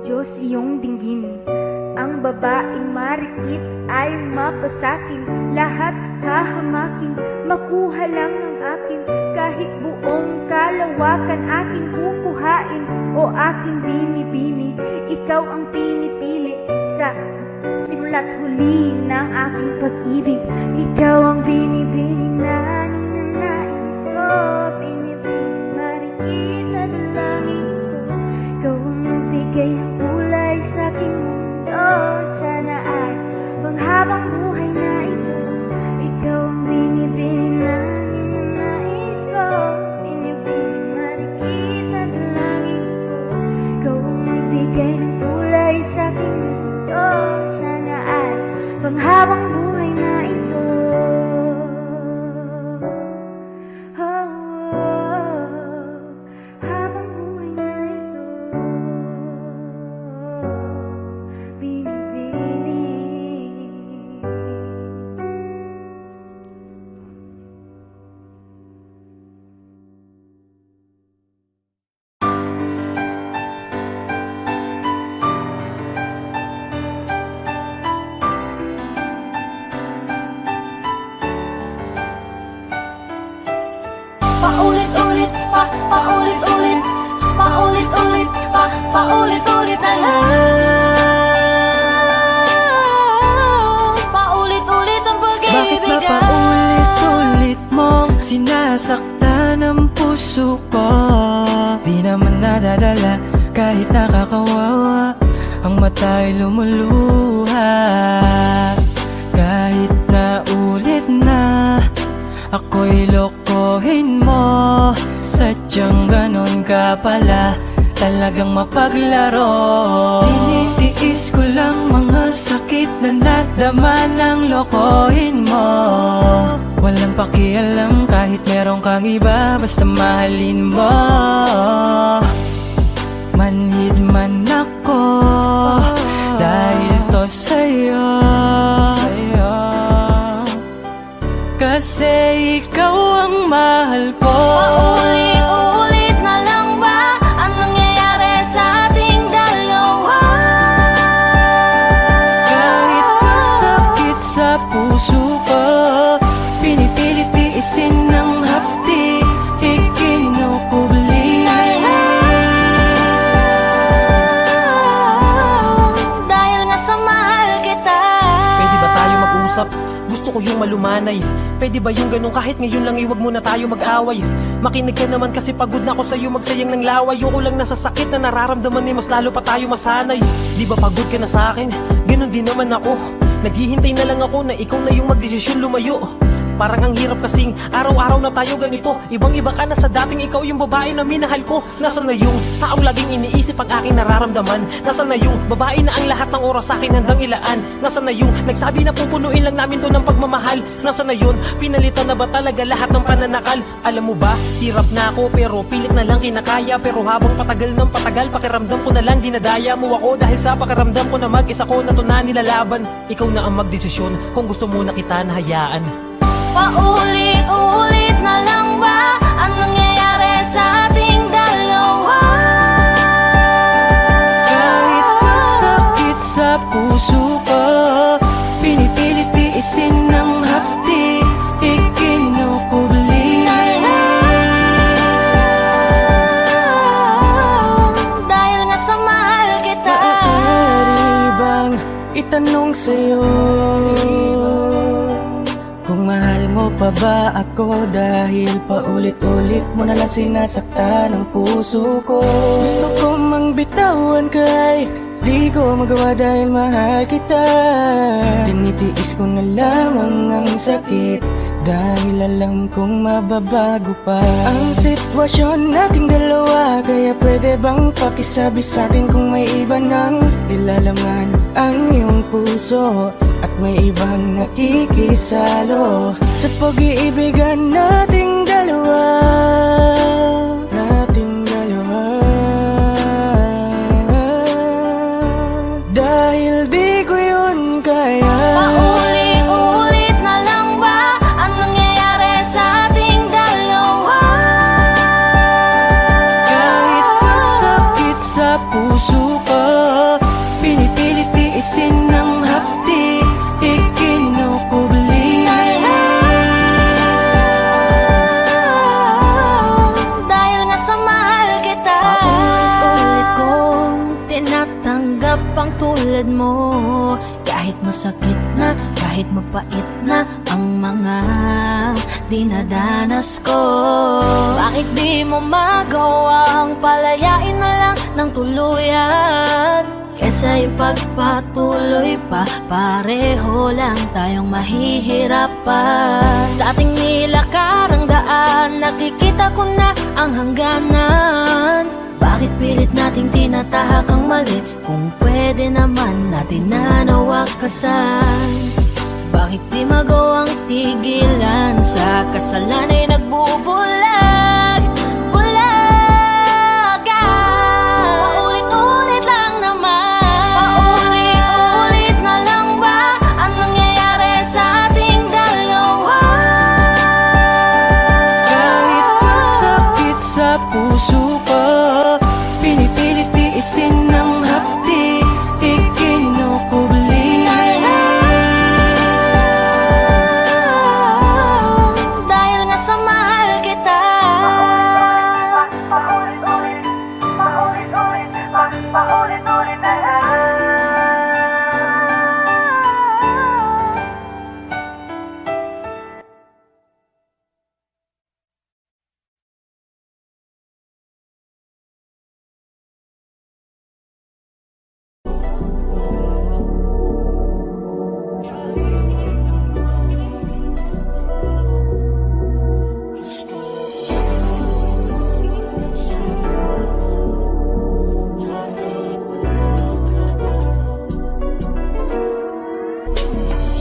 Diyos iyong dinggin. Ang babaeng marikit ay mapasakin. Lahat hahamakin, makuha lang ang akin. Kahit buong kalawakan aking kukuhain. O aking binibini, ikaw ang pinipili sa simula't huli ng aking pag-ibig. Ikaw ang binibini na ninanais ko, pinipili marikita dalangin ko. Ikaw ang nagbigay ng kulay sa aking mundo. Sana ay panghabang buhay na ito. Ikaw ang binibini na ninanais ko, pinipili marikita dalangin ko. Ikaw ang nagbigay ng kulay sa aking mundo. Sana ay panghabang buhay na ito. Habang buhay na ito. Binibini. Paulit-ulit, paulit-ulit, paulit-ulit, paulit-ulit na lang. Paulit-ulit ang Bakit ba pag-ibig. paulit-ulit mong sinasaktan ang puso ko? Di naman nadadala kahit nakakawawa. Ang mata'y lumuluha. Kahit na ulit na ako'y lokohin mo. Sadyang ganon ka pala, talagang mapaglaro. Tinitiis ko lang mga sakit na nadama ng lokohin mo. Walang pakialam kahit meron kang iba, basta mahalin mo. Manhid man ako dahil to sa'yo. Kasi ikaw ang mahal ko. Paulit-ulit na lang ba ang nangyayari sa ating dalawa? Kahit masakit sa puso ko, pinipilit tiisin ng hapdi, ikinukubli. Dahil nga sa mahal kita. Pwede ba tayo mag-usap? Gusto ko yung malumanay. Pwede ba yung ganun kahit ngayon lang iwag mo na tayo mag-away? Makinig ka naman kasi pagod na ako sa'yo magsayang ng laway. Ayoko lang nasa sakit na nararamdaman ni mas lalo pa tayo masanay. Di ba pagod ka na sa akin? Ganun din naman ako. Naghihintay na lang ako na ikaw na yung magdesisyon lumayo. Parang ang hirap kasing araw-araw na tayo ganito. Ibang-iba ka na sa dating ikaw yung babae na minahal ko. Nasaan na yung taong laging iniisip ang aking nararamdaman? Nasaan na yung babae na ang lahat ng oras sa akin handang ilaan? Nasaan na yung nagsabi na pupunuin lang namin to ng pagmamahal? Nasaan na yun? Pinalitan na ba talaga lahat ng pananakal? Alam mo ba, hirap na ako pero pilit na lang kinakaya. Pero habang patagal ng patagal, pakiramdam ko na lang dinadaya mo ako. Dahil sa pakiramdam ko na mag-isa ko na to na nilalaban. Ikaw na ang magdesisyon kung gusto mo na kita nahayaan. Paulit-ulit na lang ba ang nangyayari sa ating dalawa? Kahit masakit sa puso ko, pinipilit sa'yo. Kung mahal mo pa ba ako, dahil paulit-ulit mo na lang sinasaktan ang puso ko. Gusto ko mang bitawan ka, di ko magawa dahil mahal kita. Tinitiis ko na lamang ang sakit, dahil alam kong mababago pa ang sitwasyon nating dalawa. Kaya pwede bang pakisabi sa'tin kung may iba nang nilalaman ang iyong puso, at may ibang nakikisalo sa pag-iibigan nating dalawa. Dahil di ko yun kaya. Paulit-ulit na lang ba ang nangyayari sa ating dalawa? Kahit masakit sa puso ko, pinipilit tiisin ng hapdi, ikinukubli. Dahil nasa mahal kita, paulit-ulit kong tinatanggap ang tulad mo. Kahit masakit na, kahit mapait na ang mga dinadanas ko. Bakit di mo magawang palayain na lang ng tuluyan? Kesa yung pagpatuloy pa, pareho lang tayong mahihirapan. Sa ating nilakarang daan, nakikita ko na ang hangganan. Bakit pilit nating tinatahak ang mali, kung pwede naman natin na nawakasan? Bakit di magawang tigilan, sa kasalan ay nagbubulag, bulaga? Paulit-ulit lang naman, paulit-ulit na lang ba ang nangyayari sa ating dalawa? Kahit masakit sa puso ko, pinipilit tiisin ng hapdi, ikinukubli. Dahil nasa mahal kita. Paulit-ulit na lang.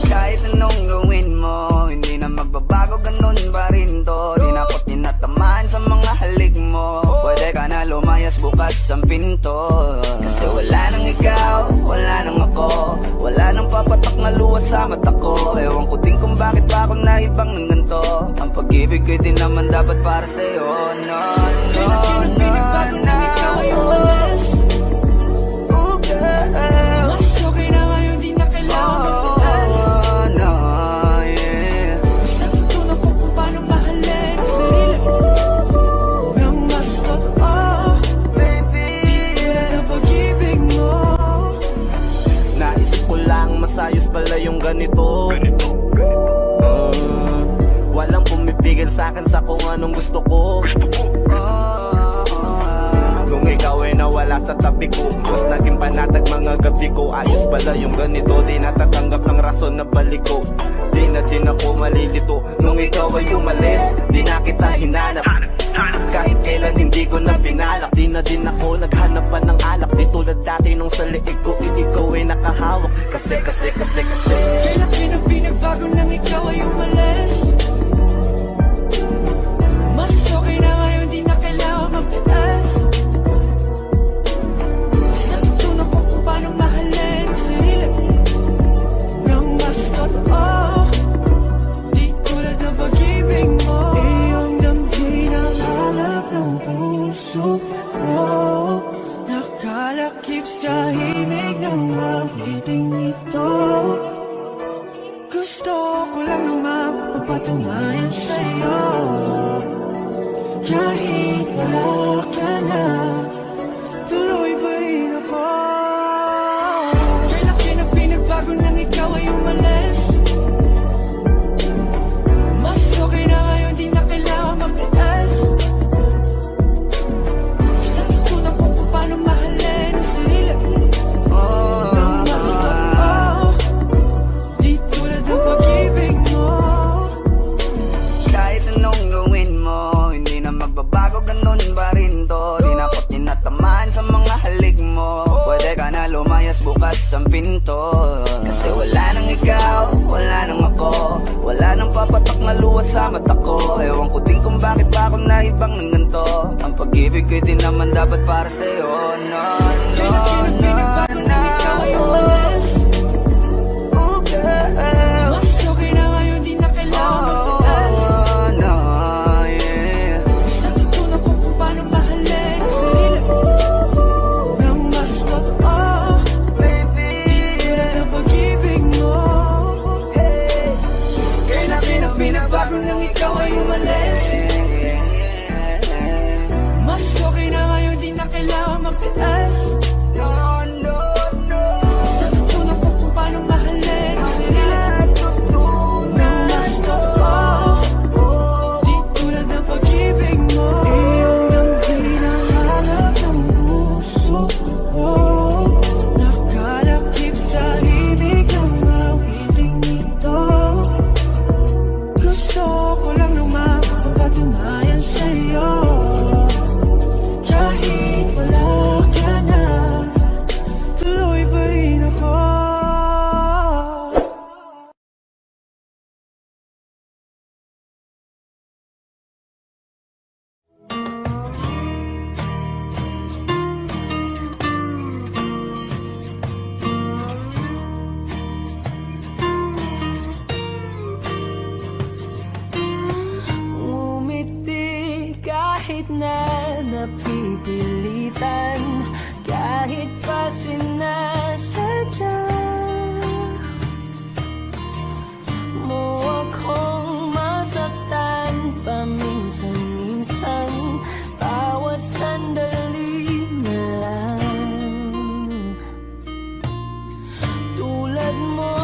Kahit anong gawin mo, hindi na magbabago, ganun pa rin to. Di na ako tinatamaan sa mga halik mo. Pwede ka na lumayas, bukas ang pinto. Kasi wala nang ikaw, wala nang ako, wala nang papatak na luha sa mata ko. Ewan ko din kung bakit pa ako naibang ng ganito. Ang pag-ibig ko'y di naman dapat para sa'yo. No, no, no, no. Oh, girl. Mas okay na ngayon, di na kailangan magtaas. Oh, no, yeah. Basta natutunan ko kung paano mahalin ang sarili nang mas totoo, Baby, tulad ng pag-ibig mo. naisip ko lang masayos pala yung ganito. Walang pumipigil sa'kin sa kung anong gusto ko. Nung ikaw ay nawala sa tabi ko, mas naging panatag mga gabi ko. Ayos pala yung ganito, di natatanggap ng rason na balik ko. Di na din ako malilito. Nung ikaw ay umalis, di na kita hinanap. Kahit kailan hindi ko na pinalak, di na din ako naghanap pa ng alak. Di tulad dati nung sa liig ko, ikaw ay nakahawak. Kasi Kailan kinang pinagbago nang ikaw ay umalis? Mas okay na ngayon, di na kailangan magtaas. Basta natutunan ko kung paano mahalin ang sarili nang mas totoo, di tulad ng pag-ibig mo. Iyong damhin ang halap ng puso ko, nakalakip sa himig ng awiting ito. Gusto ko lang naman magpatunayan sa'yo, kahit wala ka na, tuloy pa rin ako. Kailan pinagbago nang ikaw kasama't ako. Ewan ko din kung bakit ba ako naibang ng ganito. Ang pag-ibig ko'y di naman dapat para sa'yo. No, no, no, no. Oh girl, Mas okay na ngayon, di na kailangan magtaas. oh, no, yeah. Mas natutunan ko kung paano mahalin ang sarili nang mas totoo. Baby, Tulad ng pag-ibig mo. Kailan pinagbago nang ikaw ay umalis. Mas okay na ngayon, di na kailangan magtaas. no, no, no. Mas natutunan ko kung paano mahalin ang sarili nang mas totoo. Di tulad ng pag-ibig mo. Iyon ang hinahanap ng puso ko. Nakalakip sa ibig ang awiting ito. Gusto ko lang lumapit ang patunayan sa'yo. Kahit wala ka na, tuloy pa rin ako. Ngumiti kahit na napipilitan, kahit pa sinasadya mo akong masaktan paminsan-minsan, bawat sandali na lang. Tulad mo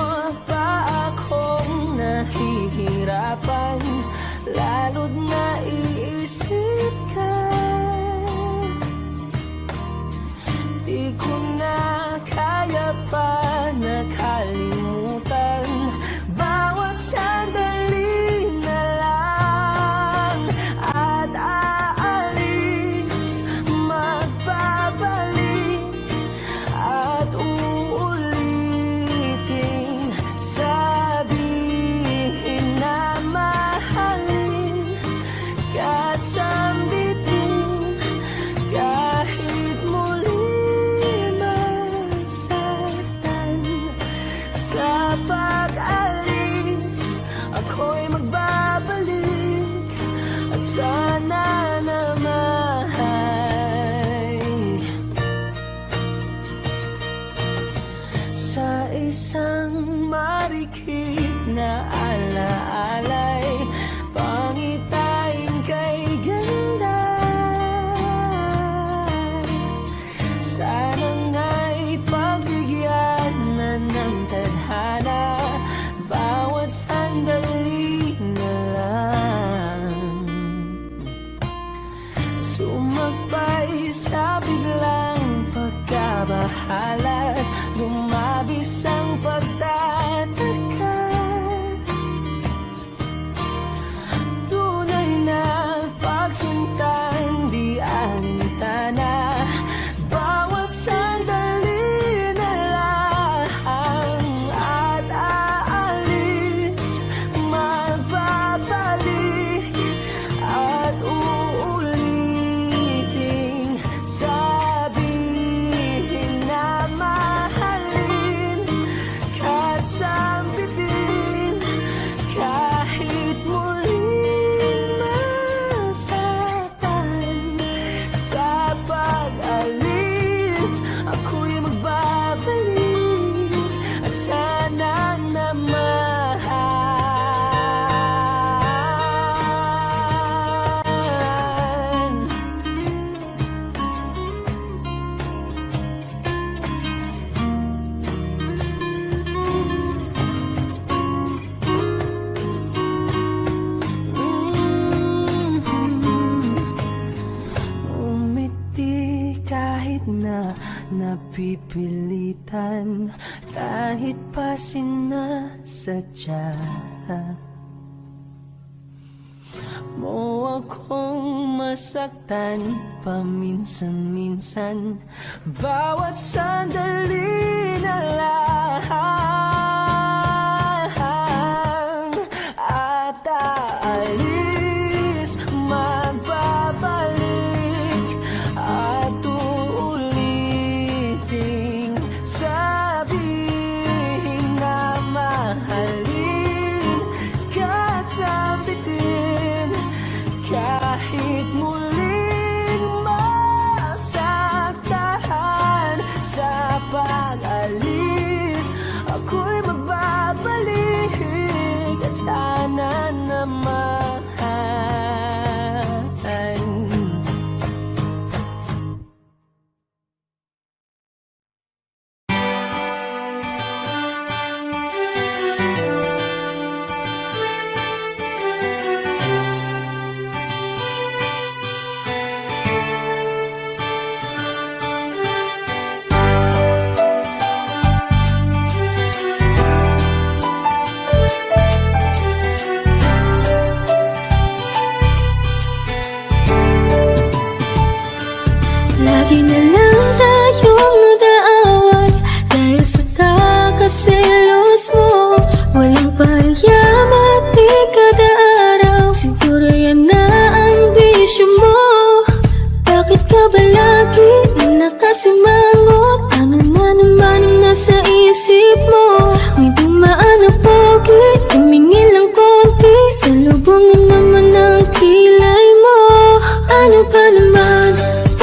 pa akong nahihirapan, lalo't naiisip ka. Di ko na kaya pa nakalimutan, bawat sandali na lang. At aalis, magbabalik, at uulitin, sabihin na mahalin, kahit sambitin, kahit muli masaktan. Sa pag-alis, ako'y magbabalik, at sana naman sa isang marikit na alaalay, pangitain kay ganda. Sana nga'y pagbigyan na ng tadhana, bawat sandali na lang. Sumagpay sa biglang pagkabahala, lumabis ang pagtataka. Tunay na pagsintan, di alintana, bawat sandali na lang. At aalis, magbabalik, at uulitin, sabihin na mahalin, kahit sambitin, kahit muling masaktan. Sa pag-alis, ako'y magbabalik, at sana naman umiti kahit na napipilitan, kahit pa sinasadya mo akong masaktan paminsan-minsan, bawat sandali na lang. At sana naman Lagi na lang tayong nag-aaway dahil sa kakaselos mo. Walang payamat di kada araw, siguro yan na ang bisyo mo. Bakit ka ba lagi nakasimangot? Ano na naman ang nasa isip mo? May dumaan na pogi, tumingin lang konti, salubong na naman ang kilay mo. Ano ba naman?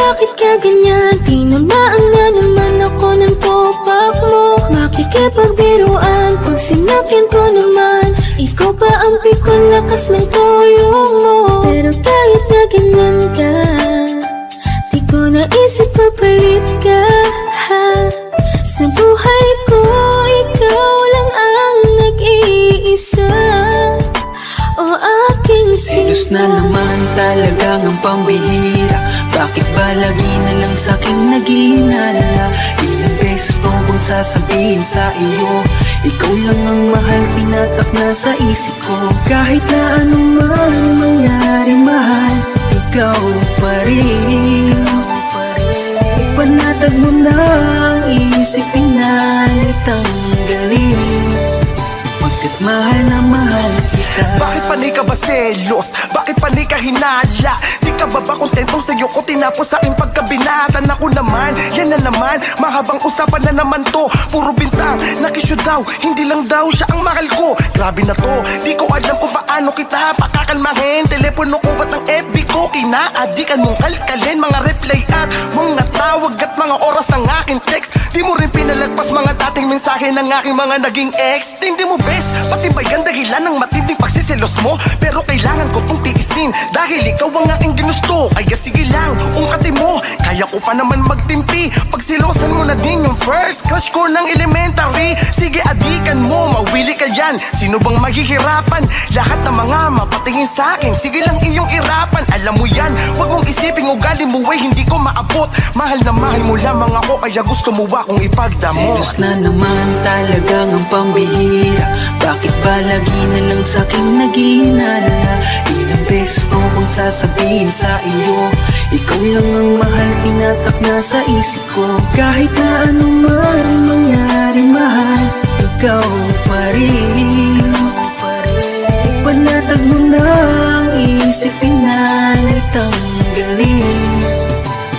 Bakit ka ganyan? Tinamaan na naman ako ng topak mo. Makikipagbiruan pag sinakyan ko naman, ikaw pa ang pikon lakas ng tuyong mo. Pero kahit na ganyan ka, di ko naisip papalit ka, ha? Sa buhay ko, ikaw lang ang nag-iisa, o aking Selos na naman talagang ang pambihira. Bakit ba lagi na lang sa'king naghihinala? Ilang beses ko bang sasabihin sa iyo, ikaw lang ang mahal, pinatak na sa isip ko. Kahit na anuman mangyari mahal, ikaw pa rin. Panatag mo na ang isip, pinalit ang galing. Pagkat mahal na mahal kita. Bakit panay ka ba selos? Bakit panay ka hinala? Di ka ba kontentong sa'yo ko tinapos sa aking pagkabinatan? Ako naman, yan na naman, mahabang usapan na naman to. Puro bintang, nakisyo daw, hindi lang daw siya ang mahal ko. Grabe na to, di ko alam kung paano kita pakakalmahin. Telepono ko ba't ang FB ko kinaadikan mong kalkalin? Mga reply at mga tawag at mga oras ng aking text. Di mo rin pinalagpas mga dating mensahe ng aking mga naging ex. Hindi mo best, pati ba yan dahilan ng matinding pagsiselos mo? Pero kailangan ko tong tiisin dahil ikaw ang aking ginusto. Kaya sige lang, ungkatin mo, kaya ko pa naman magtimpi. Pagsilosan mo na din yung first crush ko ng elementary. Sige adikan mo, mawili ka yan. Sino bang maghihirapan? Lahat ng mga mapatingin sa akin, sige lang iyong irapan. Alam mo yan, wag mong isipin ugali mo ay hindi ko maabot. Mahal na mahal mo lamang ako, kaya gusto mo akong ipagdamot. Selos na naman talagang ang pambihira. Bakit ba lagi na lang sa'king naghihinala? Ilang beses ko bang sasabihin sa iyo, ikaw lang ang mahal, pinatak na sa isip ko. Kahit na anuman mangyari mahal, ikaw pa rin. Panatag mo na ang isip, pinalit ang galing.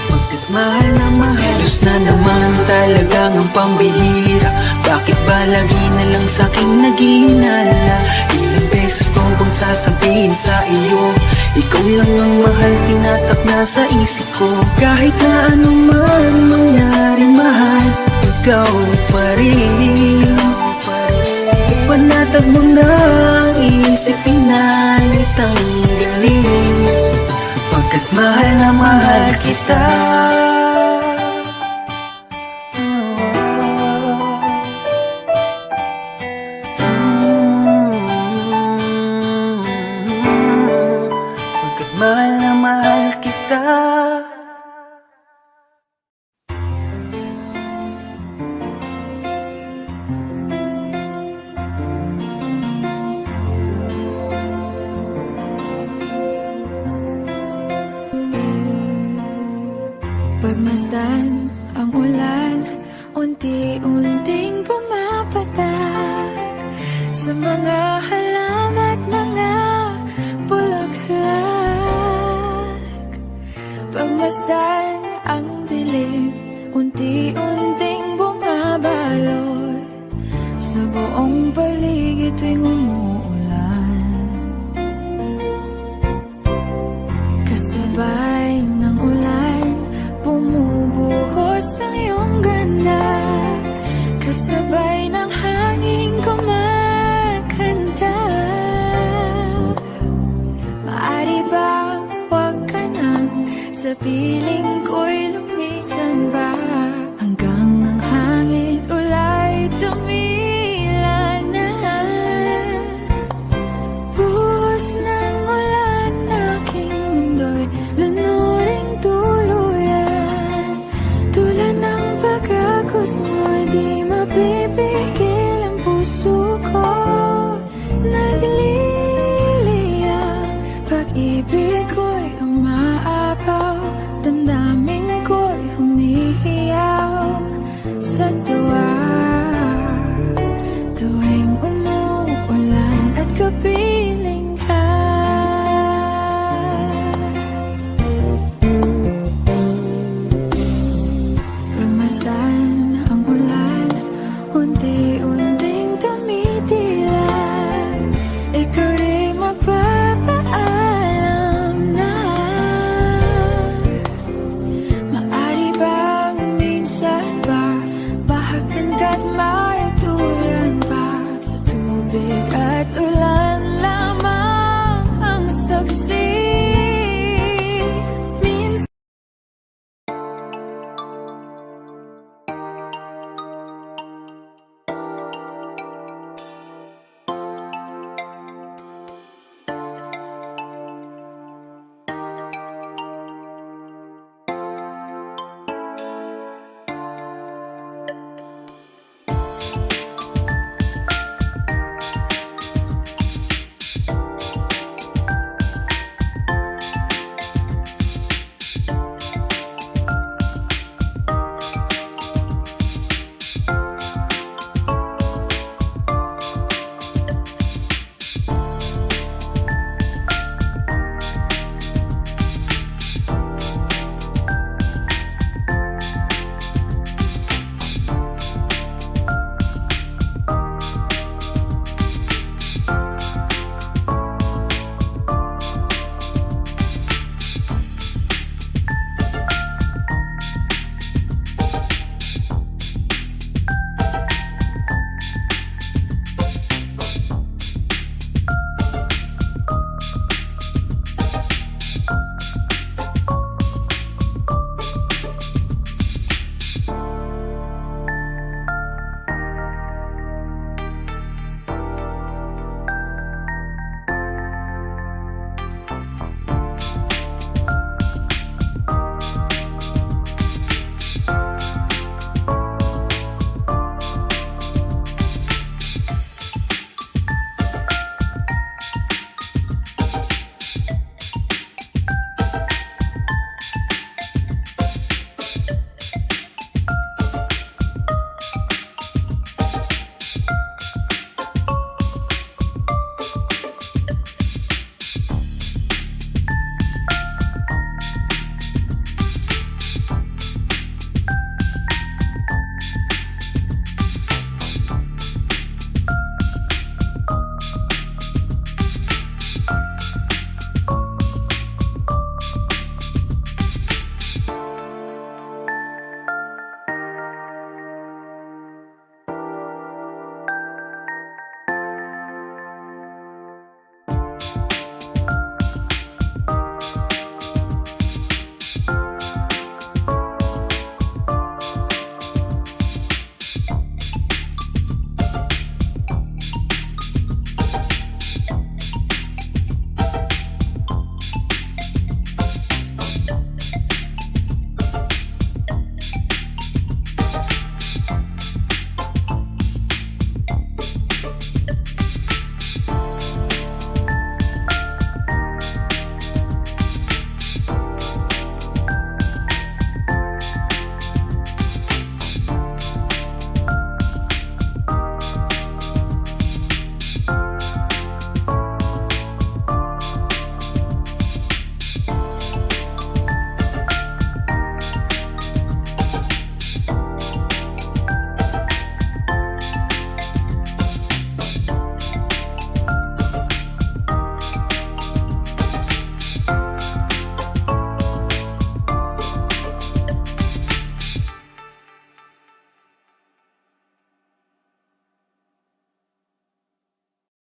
Pagkat mahal na mahal. Selos na naman talagang ang pambihira. Bakit ba lagi na lang sa'king naghihinala? Ilang beses ko bang sasabihin sa iyo, ikaw lang ang mahal, tinatak na sa isip ko. Kahit na anuman mangyari mahal, ikaw pa rin. Panatag mo na ang isip, pinalit ang galing. Pagkat mahal na mahal kita. Mahal na mahal kita. Pagmasdan ang ulan, unti-unting pumapatak sa mga halaman at mga bulaklak. Pagmasdan ang dilim, unti-unting bumabalot sa buong paligid tuwing umuulan. Kasabay ng ulan, bumubuhos ang iyong ganda. Kasabay ng hangin kumakanta. piling ko'y lumisan ba hanggang ang hangin ulay tumila na. Buhos ng ulan, aking mundo'y lunuring tuluyan. Tulad ng pagkakos mo'y di mapipigil ang puso ko. Nagliliyab, pag-ibig ko'y umaapaw, damdamin ko'y humihiyaw sa tuwa. Tuwing umuulan at kapiling ka, pagmasdan ang ulan, unti-unting tumitilak. Ikaw rin magpapaalam na. Maari bang minsan ba bahagan ka't maitulan pa sa tubig